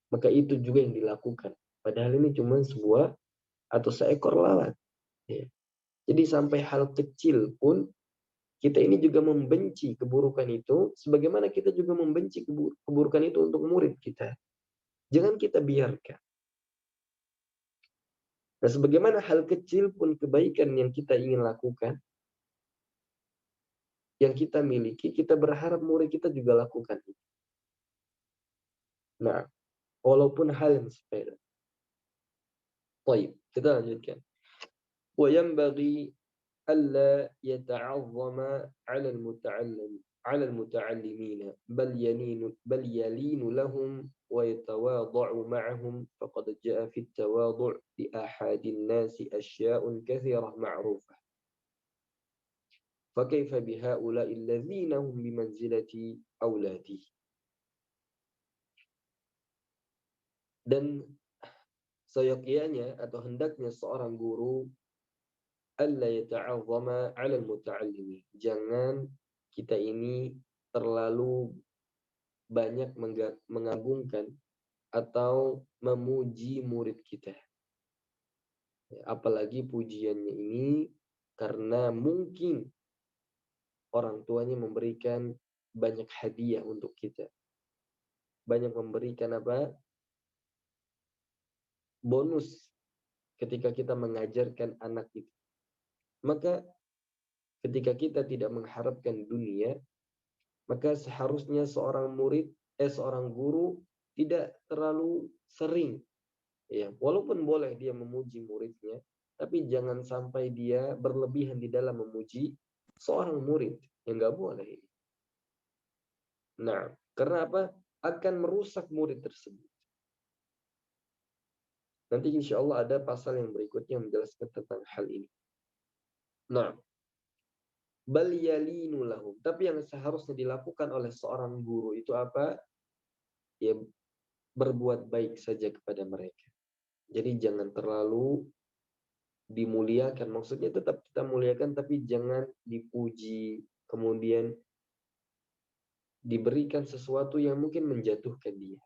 Maka itu juga yang dilakukan. Padahal ini cuma sebuah atau seekor lalat. Ya. Jadi sampai hal kecil pun kita ini juga membenci keburukan itu, sebagaimana kita juga membenci keburukan itu untuk murid kita. Jangan kita biarkan. Nah, sebagaimana hal kecil pun kebaikan yang kita ingin lakukan, yang kita miliki, kita berharap murid kita juga lakukan itu. Nah, walaupun hal yang sepele. Baik, kita lanjutkan. وينبغي ألا يتعظم على المتعلمين بل يلين لهم ويتواضع معهم فقد جاء في التواضع لأحد الناس أشياء كثيرة معروفة فكيف بهؤلاء الذين هم بمنزلة أولاده. Dan seyogyanya atau hendaknya seorang guru alla yata'azzama 'ala al-muta'allimi. Jangan kita ini terlalu banyak mengagungkan atau memuji murid kita. Apalagi pujiannya ini karena mungkin orang tuanya memberikan banyak hadiah untuk kita. Banyak memberikan bonus ketika kita mengajarkan anak itu. Maka ketika kita tidak mengharapkan dunia, maka seharusnya seorang guru tidak terlalu sering, ya, walaupun boleh dia memuji muridnya, tapi jangan sampai dia berlebihan di dalam memuji seorang murid, yang nggak boleh. Nah, karena apa? Akan merusak murid tersebut. Nanti insya Allah ada pasal yang berikutnya menjelaskan tentang hal ini. Nah, bal yalinu lahum. Tapi yang seharusnya dilakukan oleh seorang guru itu apa? Ya, berbuat baik saja kepada mereka. Jadi jangan terlalu dimuliakan. Maksudnya tetap kita muliakan, tapi jangan dipuji. Kemudian diberikan sesuatu yang mungkin menjatuhkan dia.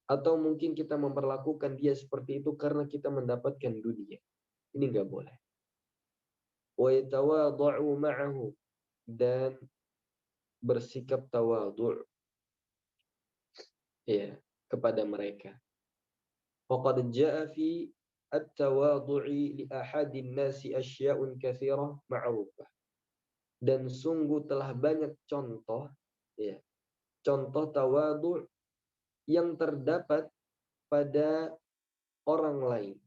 Atau mungkin kita memperlakukan dia seperti itu karena kita mendapatkan dunia. Ini nggak boleh. Wa yatawadhu ma'ahu. Dan bersikap tawadhu' ya kepada mereka. Faqad jaa fi at-tawadhu'i li ahadin nasi asya'un katsirah ma'rufah. Dan sungguh telah banyak contoh, ya, contoh tawadhu' yang terdapat pada orang lain,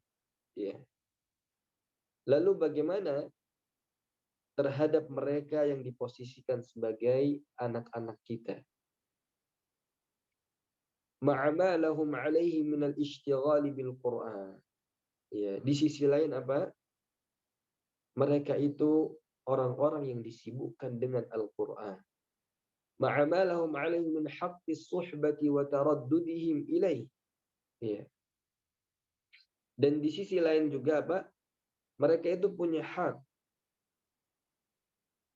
ya. Lalu bagaimana terhadap mereka yang diposisikan sebagai anak-anak kita? Ma'ama lahum 'alaihi min al-ishtighal bil Qur'an. Ya, di sisi lain apa? Mereka itu orang-orang yang disibukkan dengan Al-Qur'an. Ma'ama lahum 'alaihi min haqqi suhbati wa taraddudihim ilaih. Ya. Dan di sisi lain juga apa? Mereka itu punya hak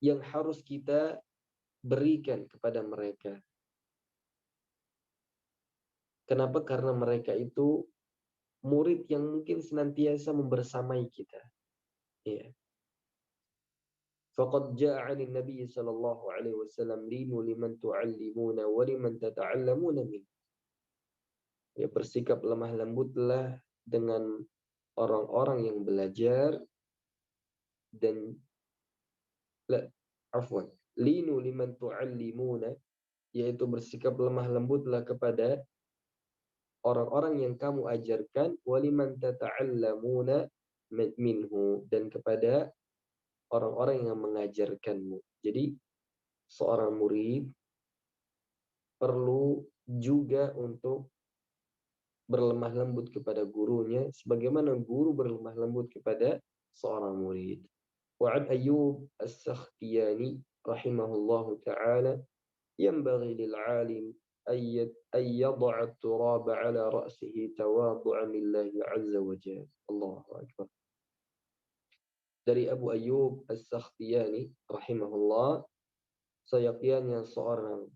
yang harus kita berikan kepada mereka. Kenapa? Karena mereka itu murid yang mungkin senantiasa membersamai kita. Ya. Faqad jaa 'anil Nabi sallallahu alaihi wasallam linu liman tu'allimuna wa liman tata'allamuna min. Ya, bersikap lemah lembutlah dengan orang-orang yang belajar dan afwan, linu liman tu'allimuna, yaitu bersikap lemah lembutlah kepada orang-orang yang kamu ajarkan, waliman tata'allamuna minhu, dan kepada orang-orang yang mengajarkanmu. Jadi seorang murid perlu juga untuk berlemah lembut kepada gurunya sebagaimana guru berlemah lembut kepada seorang murid. Wa'an Ayyub As-Sakhtiyani rahimahullahu ta'ala ينبغي للعالم أن يضع التراب على رأسه تواضعا لله عز وجل. الله أكبر. Dari Abu Ayyub As-Sakhtiyani rahimahullah, seyogyanya seorang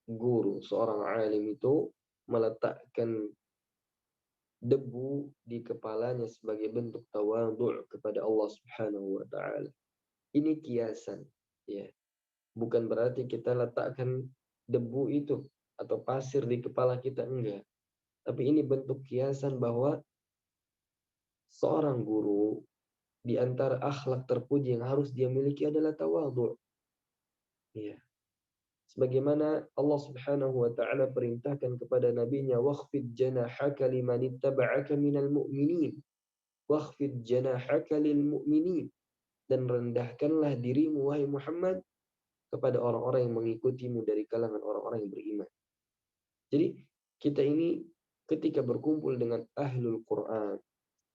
guru, seorang alim itu meletakkan debu di kepalanya sebagai bentuk tawadhu' kepada Allah Subhanahu wa taala. Ini kiasan, ya. Bukan berarti kita letakkan debu itu atau pasir di kepala kita, enggak. Tapi ini bentuk kiasan bahwa seorang guru di antara akhlak terpuji yang harus dia miliki adalah tawadhu'. Ya. Sebagaimana Allah Subhanahu wa taala perintahkan kepada nabinya, "Wakhfid janahaka liman ittaba'aka minal mu'minin." Wakhfid janahaka lil mu'minin. Dan rendahkanlah dirimu wahai Muhammad kepada orang-orang yang mengikutimu dari kalangan orang-orang yang beriman. Jadi kita ini ketika berkumpul dengan ahlul Quran,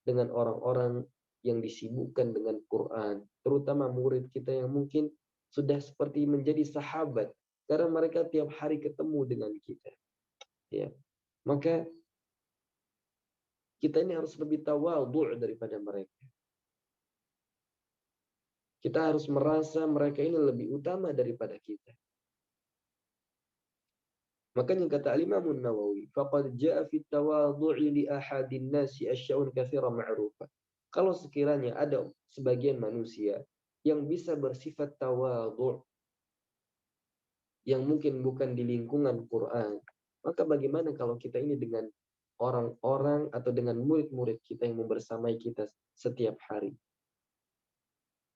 dengan orang-orang yang disibukkan dengan Quran, terutama murid kita yang mungkin sudah seperti menjadi sahabat karena mereka tiap hari ketemu dengan kita. Ya. Maka kita ini harus lebih tawadhu' daripada mereka. Kita harus merasa mereka ini lebih utama daripada kita. Makanya kata Imam Nawawi, faqad jaa fi tawadhu'i li ahadin nasi asya'un katsira ma'rufa. Kalau sekiranya ada sebagian manusia yang bisa bersifat tawadhu' yang mungkin bukan di lingkungan Quran, maka bagaimana kalau kita ini dengan orang-orang atau dengan murid-murid kita yang membersamai kita setiap hari?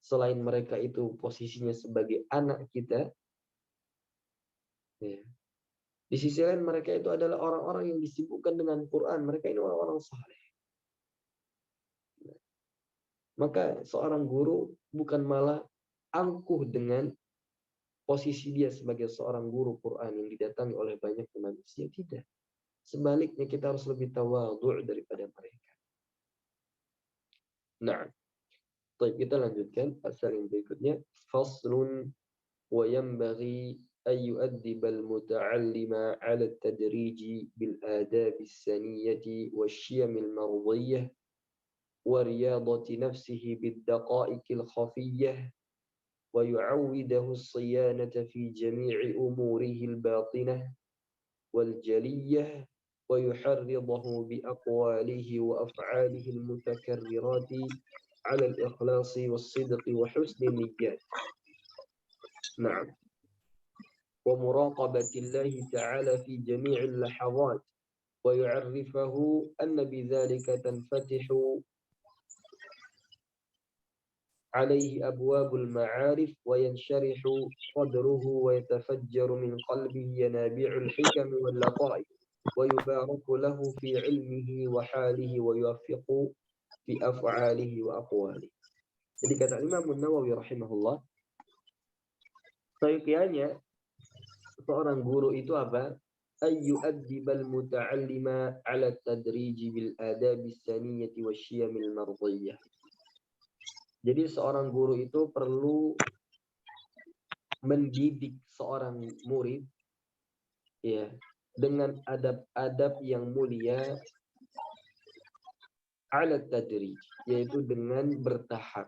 Selain mereka itu posisinya sebagai anak kita, ya. Di sisi lain mereka itu adalah orang-orang yang disibukkan dengan Quran. Mereka ini orang-orang saleh. Maka seorang guru bukan malah angkuh dengan posisi dia sebagai seorang guru Quran yang didatangi oleh banyak manusia. Tidak. Sebaliknya kita harus lebih tawadhu' daripada mereka. Nah, kita lanjutkan pasal yang berikutnya. Faslun wa yanbaghi أن يؤدب المتعلم على التدريج بالآداب السنية والشيم المرضية ورياضة نفسه بالدقائق الخفية ويعوده الصيانة في جميع أموره الباطنة والجلية ويحرضه بأقواله وأفعاله المتكررات على الإخلاص والصدق وحسن النيات. نعم. ومراقبة الله تعالى في جميع اللحظات ويعرفه أن بذلك تنفتح عليه أبواب المعارف وينشرح صدره ويتفجر من قلبه ينابيع الحكم واللطائف ويبارك له في علمه وحاله ويوفق في أفعاله وأقواله. Jadi kata Imam Nawawi rahimahullah, sayyidinya seorang guru itu apa? Ayyu'addibal muta'allima 'ala tadriji bil adabi saniyati wasyiyamil mardiyah. Jadi seorang guru itu perlu mendidik seorang murid, ya, dengan adab-adab yang mulia, 'ala tadrij, yaitu dengan bertahap.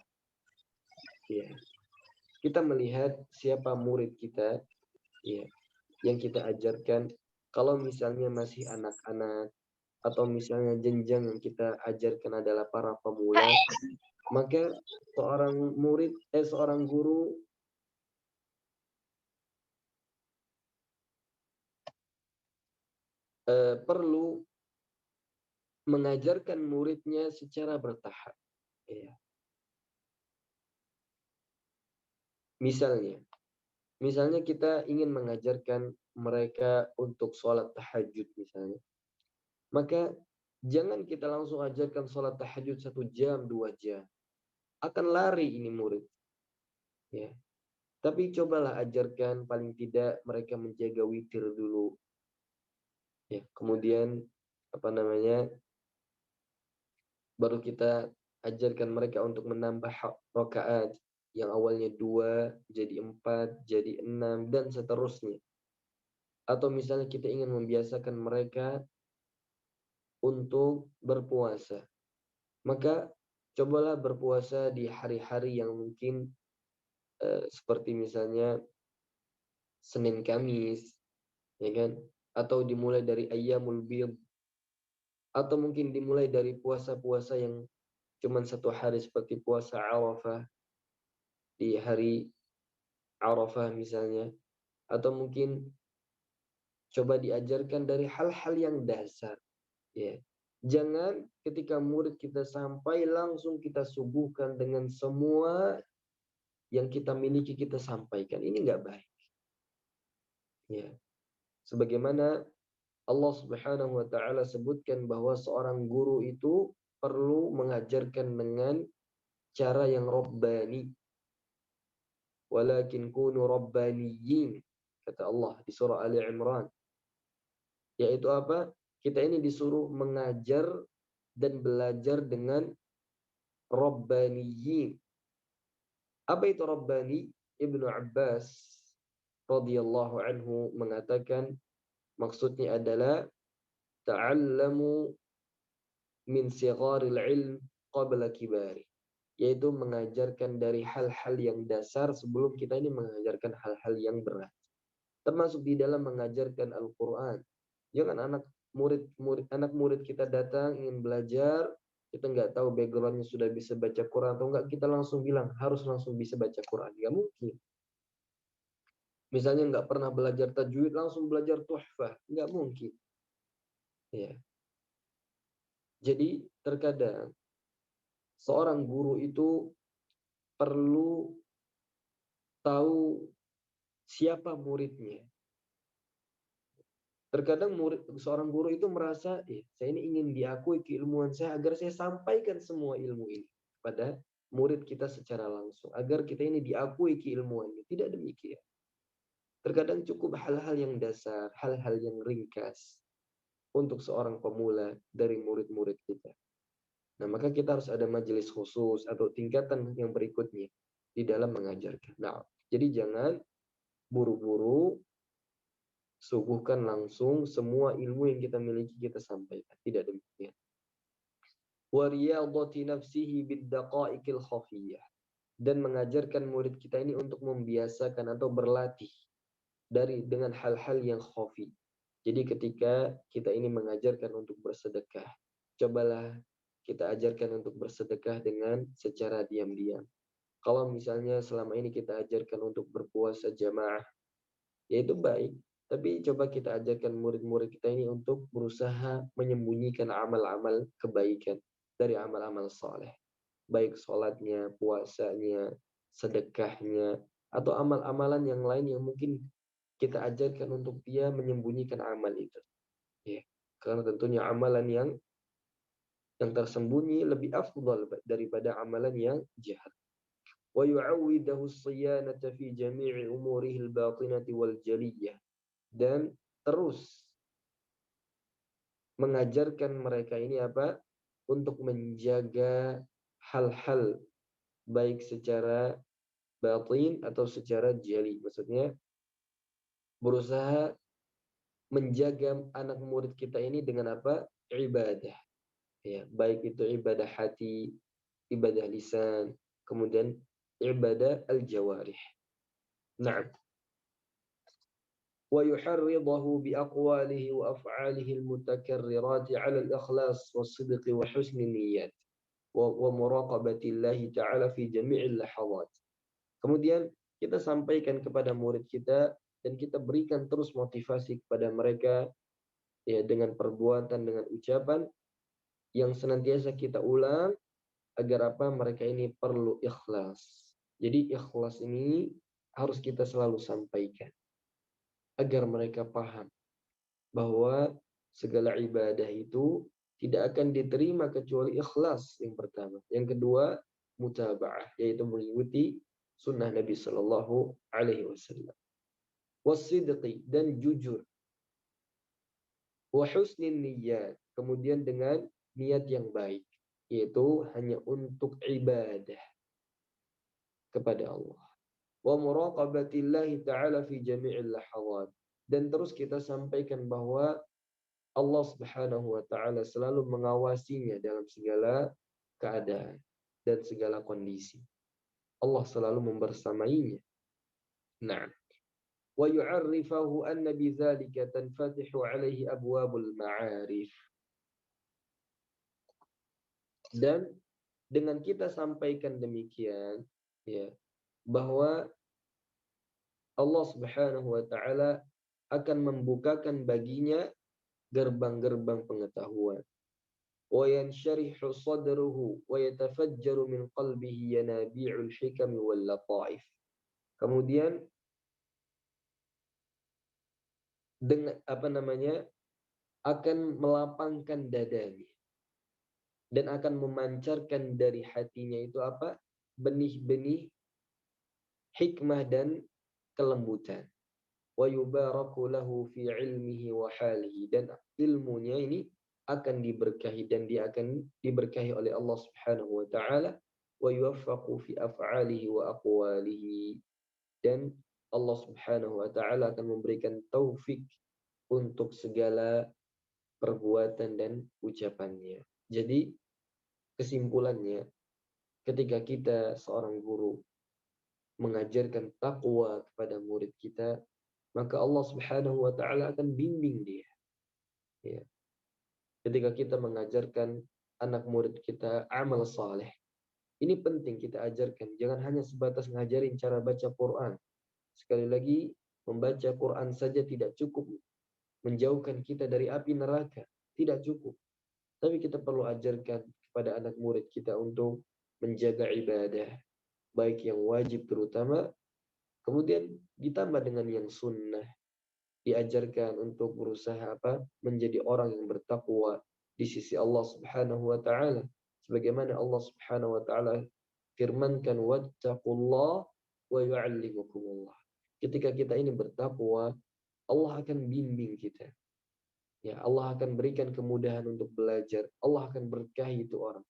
Ya. Kita melihat siapa murid kita, ya, yang kita ajarkan Kalau misalnya masih anak-anak atau misalnya jenjang yang kita ajarkan adalah para pemula, maka seorang guru perlu mengajarkan muridnya secara bertahap. Ya. Misalnya kita ingin mengajarkan mereka untuk sholat tahajud misalnya, maka jangan kita langsung ajarkan sholat tahajud 1 jam, 2 jam. Akan lari ini murid. Ya. Tapi cobalah ajarkan paling tidak mereka menjaga witir dulu. Ya. Kemudian baru kita ajarkan mereka untuk menambah rakaat yang awalnya 2 jadi 4 jadi 6 dan seterusnya. Atau misalnya kita ingin membiasakan mereka untuk berpuasa, maka cobalah berpuasa di hari-hari yang mungkin seperti misalnya Senin Kamis, ya kan? Atau dimulai dari Ayyamul Bid, atau mungkin dimulai dari puasa-puasa yang cuma 1 hari seperti puasa Arafah di hari Arafah misalnya, atau mungkin coba diajarkan dari hal-hal yang dasar, ya. Jangan ketika murid kita sampai langsung kita suguhkan dengan semua yang kita miliki kita sampaikan. Ini nggak baik. Ya. Sebagaimana Allah Subhanahu wa taala sebutkan bahwa seorang guru itu perlu mengajarkan dengan cara yang rabbani. Walakin kunu rabbaniyin, kata Allah di surah Ali Imran. Yaitu apa? Kita ini disuruh mengajar dan belajar dengan rabbaniyin. Apa itu rabbani? Ibnu Abbas radhiyallahu anhu mengatakan maksudnya adalah ta'allamu min sigharil ilm qabla kibari, yaitu mengajarkan dari hal-hal yang dasar sebelum kita ini mengajarkan hal-hal yang berat. Termasuk di dalam mengajarkan Al-Qur'an. Jangan anak murid kita datang ingin belajar, kita nggak tahu backgroundnya sudah bisa baca Quran atau enggak, kita langsung bilang harus langsung bisa baca Quran. Nggak mungkin. Misalnya nggak pernah belajar tajwid, langsung belajar tuhfah. Nggak mungkin. Ya. Jadi terkadang seorang guru itu perlu tahu siapa muridnya. Terkadang seorang guru itu merasa, saya ini ingin diakui keilmuan saya agar saya sampaikan semua ilmu ini pada murid kita secara langsung. Agar kita ini diakui keilmuannya. Tidak demikian. Terkadang cukup hal-hal yang dasar, hal-hal yang ringkas untuk seorang pemula dari murid-murid kita. Nah, maka kita harus ada majelis khusus atau tingkatan yang berikutnya di dalam mengajarkan. Nah, jadi jangan buru-buru suguhkan langsung semua ilmu yang kita miliki kita sampaikan. Tidak demikian. Wa riyadati nafsihi bid-daqa'iqil khafiyah. Dan mengajarkan murid kita ini untuk membiasakan atau berlatih dengan hal-hal yang khafi. Jadi ketika kita ini mengajarkan untuk bersedekah, cobalah kita ajarkan untuk bersedekah dengan secara diam-diam. Kalau misalnya selama ini kita ajarkan untuk berpuasa jamaah, ya itu baik. Tapi coba kita ajarkan murid-murid kita ini untuk berusaha menyembunyikan amal-amal kebaikan dari amal-amal soleh. Baik sholatnya, puasanya, sedekahnya, atau amal-amalan yang lain yang mungkin kita ajarkan untuk dia menyembunyikan amal itu. Ya. Karena tentunya amalan yang tersembunyi lebih afdal daripada amalan yang jahat. ويعوده الصيانة في جميع أموره الباطنة والجلية, dan terus mengajarkan mereka ini apa? Untuk menjaga hal-hal baik secara batin atau secara jali. Maksudnya berusaha menjaga anak murid kita ini dengan apa? Ibadah. Ya, baik itu ibadah hati, ibadah lisan, kemudian ibadah al-jawarih. Nah, ويحرضه بأقواله وأفعاله المتكررات على الإخلاص والصدق وحسن النيات ومراقبة الله تعالى في جميع اللحظات. Kemudian kita sampaikan kepada murid kita dan kita berikan terus motivasi kepada mereka ya dengan perbuatan, dengan ucapan yang senantiasa kita ulang agar apa mereka ini perlu ikhlas. Jadi ikhlas ini harus kita selalu sampaikan agar mereka paham bahwa segala ibadah itu tidak akan diterima kecuali ikhlas yang pertama. Yang kedua, mutaba'ah, yaitu mengikuti sunnah Nabi Sallallahu Alaihi Wasallam. Wasidqi, dan jujur. Wa husnin niyyat, kemudian dengan niat yang baik, yaitu hanya untuk ibadah kepada Allah. Wa muraqabatillahi ta'ala fi jami'il lahawat. Dan terus kita sampaikan bahwa Allah Subhanahu wa taala selalu mengawasinya dalam segala keadaan dan segala kondisi. Allah selalu membersamainya. Nah, wa yu'arrifahu anna bidzalika tanfatihu alaihi abwabul ma'arif. Dan dengan kita sampaikan demikian ya, bahwa Allah Subhanahu wa taala akan membukakan baginya gerbang-gerbang pengetahuan. Wa yansharihu sadruhu wa yatafajjaru min qalbihi yanabi'ul hikam wal lataif. Kemudian dengan akan melapangkan dadanya dan akan memancarkan dari hatinya itu benih-benih hikmah dan kelembutan. Wa yubaraku lahu fi ilmihi wa halihi, dan ilmunya ini akan diberkahi dan dia akan diberkahi oleh Allah Subhanahu wa taala. Wa yuwaffaqu fi af'alihi wa aqwalihi, dan Allah Subhanahu wa taala akan memberikan taufik untuk segala perbuatan dan ucapannya. Jadi kesimpulannya, ketika kita seorang guru mengajarkan takwa kepada murid kita, maka Allah Subhanahu wa taala akan bimbing dia. Ya. Ketika kita mengajarkan anak murid kita amal saleh, ini penting kita ajarkan. Jangan hanya sebatas ngajarin cara baca Quran. Sekali lagi, membaca Quran saja tidak cukup menjauhkan kita dari api neraka. Tidak cukup. Tapi kita perlu ajarkan kepada anak murid kita untuk menjaga ibadah, baik yang wajib terutama, kemudian ditambah dengan yang sunnah. Diajarkan untuk berusaha menjadi orang yang bertakwa di sisi Allah Subhanahu wa taala, sebagaimana Allah Subhanahu wa taala firmankan wattaqullah wa yu'allimukumullah. Ketika kita ini bertakwa, Allah akan bimbing kita. Ya, Allah akan berikan kemudahan untuk belajar. Allah akan berkahi itu orang.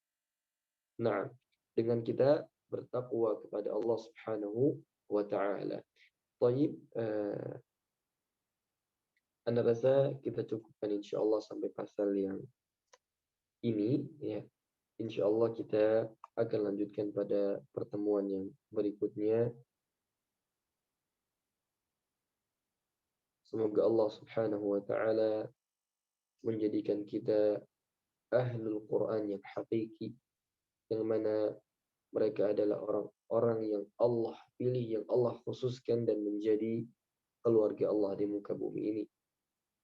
Nah, dengan kita bertakwa kepada Allah Subhanahu wa taala. Baik, Anda rasa kita cukupkan insyaallah sampai pasal yang ini ya. Insyaallah kita akan lanjutkan pada pertemuan yang berikutnya. Semoga Allah Subhanahu wa taala menjadikan kita ahlul Quran yang hakiki, yang mana mereka adalah orang-orang yang Allah pilih, yang Allah khususkan dan menjadi keluarga Allah di muka bumi ini.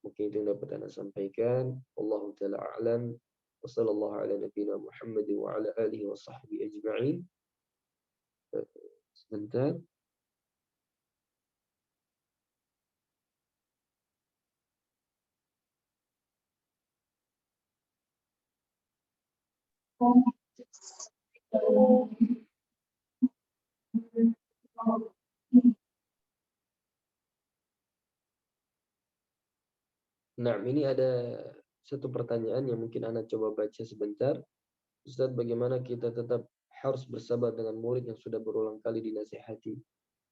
Mungkin itu yang dapat Anda sampaikan. Wallahu ta'ala a'lam. Wa sallallahu ala nabiyyina Muhammad wa ala alihi wa sahbihi ajma'in. Sebentar. Nah, ini ada satu pertanyaan yang mungkin Anda coba baca sebentar. Ustaz, bagaimana kita tetap harus bersabar dengan murid yang sudah berulang kali dinasihati,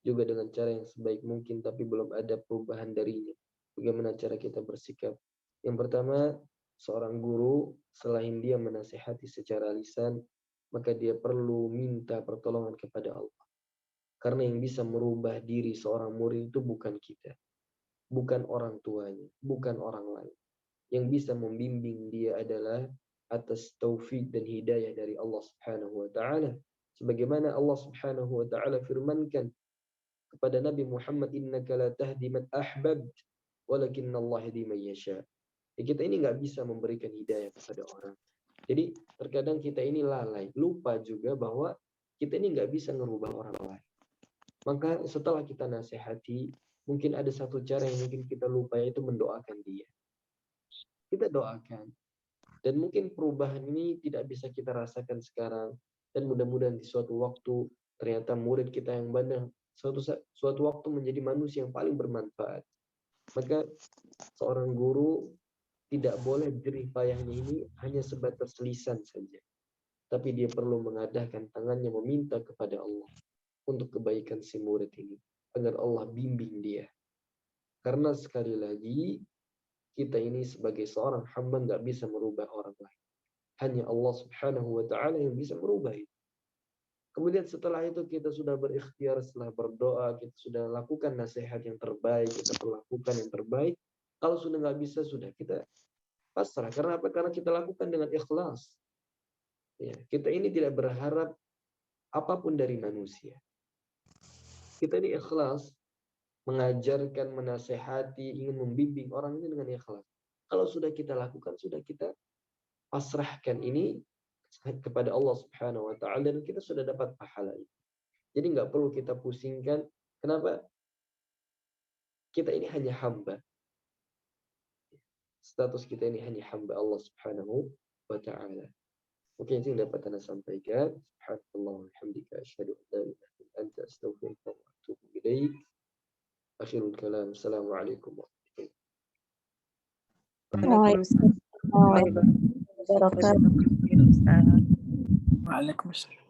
juga dengan cara yang sebaik mungkin tapi belum ada perubahan darinya? Bagaimana cara kita bersikap? Yang pertama, seorang guru selain dia menasihati secara lisan, maka dia perlu minta pertolongan kepada Allah. Karena yang bisa merubah diri seorang murid itu bukan kita. bukan orang tuanya, bukan orang lain. Yang bisa membimbing dia adalah atas taufik dan hidayah dari Allah Subhanahu wa taala. Sebagaimana Allah Subhanahu wa taala firmankan kepada Nabi Muhammad, innaka la tahdi man ahbabt walakinnallaha yahdi man yasha. Kita ini nggak bisa memberikan hidayah kepada orang. Jadi terkadang kita ini lalai, lupa juga bahwa kita ini nggak bisa merubah orang lain. Maka setelah kita nasihati, mungkin ada satu cara yang mungkin kita lupa, yaitu mendoakan dia. Kita doakan. Dan mungkin perubahan ini tidak bisa kita rasakan sekarang. Dan mudah-mudahan di suatu waktu ternyata murid kita yang bandel suatu waktu menjadi manusia yang paling bermanfaat. Maka seorang guru tidak boleh jerih payahnya ini hanya sebatas lisan saja. Tapi dia perlu mengadahkan tangannya meminta kepada Allah untuk kebaikan si murid ini. Agar Allah bimbing dia. Karena sekali lagi, kita ini sebagai seorang hamba nggak bisa merubah orang lain. Hanya Allah Subhanahu wa ta'ala yang bisa merubah itu. Kemudian setelah itu kita sudah berikhtiar, setelah berdoa, kita sudah lakukan nasihat yang terbaik, kita perlakukan yang terbaik. Kalau sudah nggak bisa, sudah kita pasrah. Karena apa? Karena kita lakukan dengan ikhlas. Ya, kita ini tidak berharap apapun dari manusia. Kita ini ikhlas, mengajarkan, menasehati, ingin membimbing orang ini dengan ikhlas. Kalau sudah kita lakukan, sudah kita pasrahkan ini kepada Allah Subhanahu wa ta'ala, dan kita sudah dapat pahala itu. Jadi nggak perlu kita pusingkan. Kenapa? Kita ini hanya hamba. Status kita ini hanya hamba Allah Subhanahu wa ta'ala. Mungkin itu yang dapat Anda sampaikan. Subhanallah walhamdulillah, asyhadu an la ilaha illa anta, astaghfiruka wa atubu ilaik. Akhirul kalam. Assalamualaikum warahmatullahi Waalaikumsalam warahmatullahi wabarakatuh. Waalaikumsalam.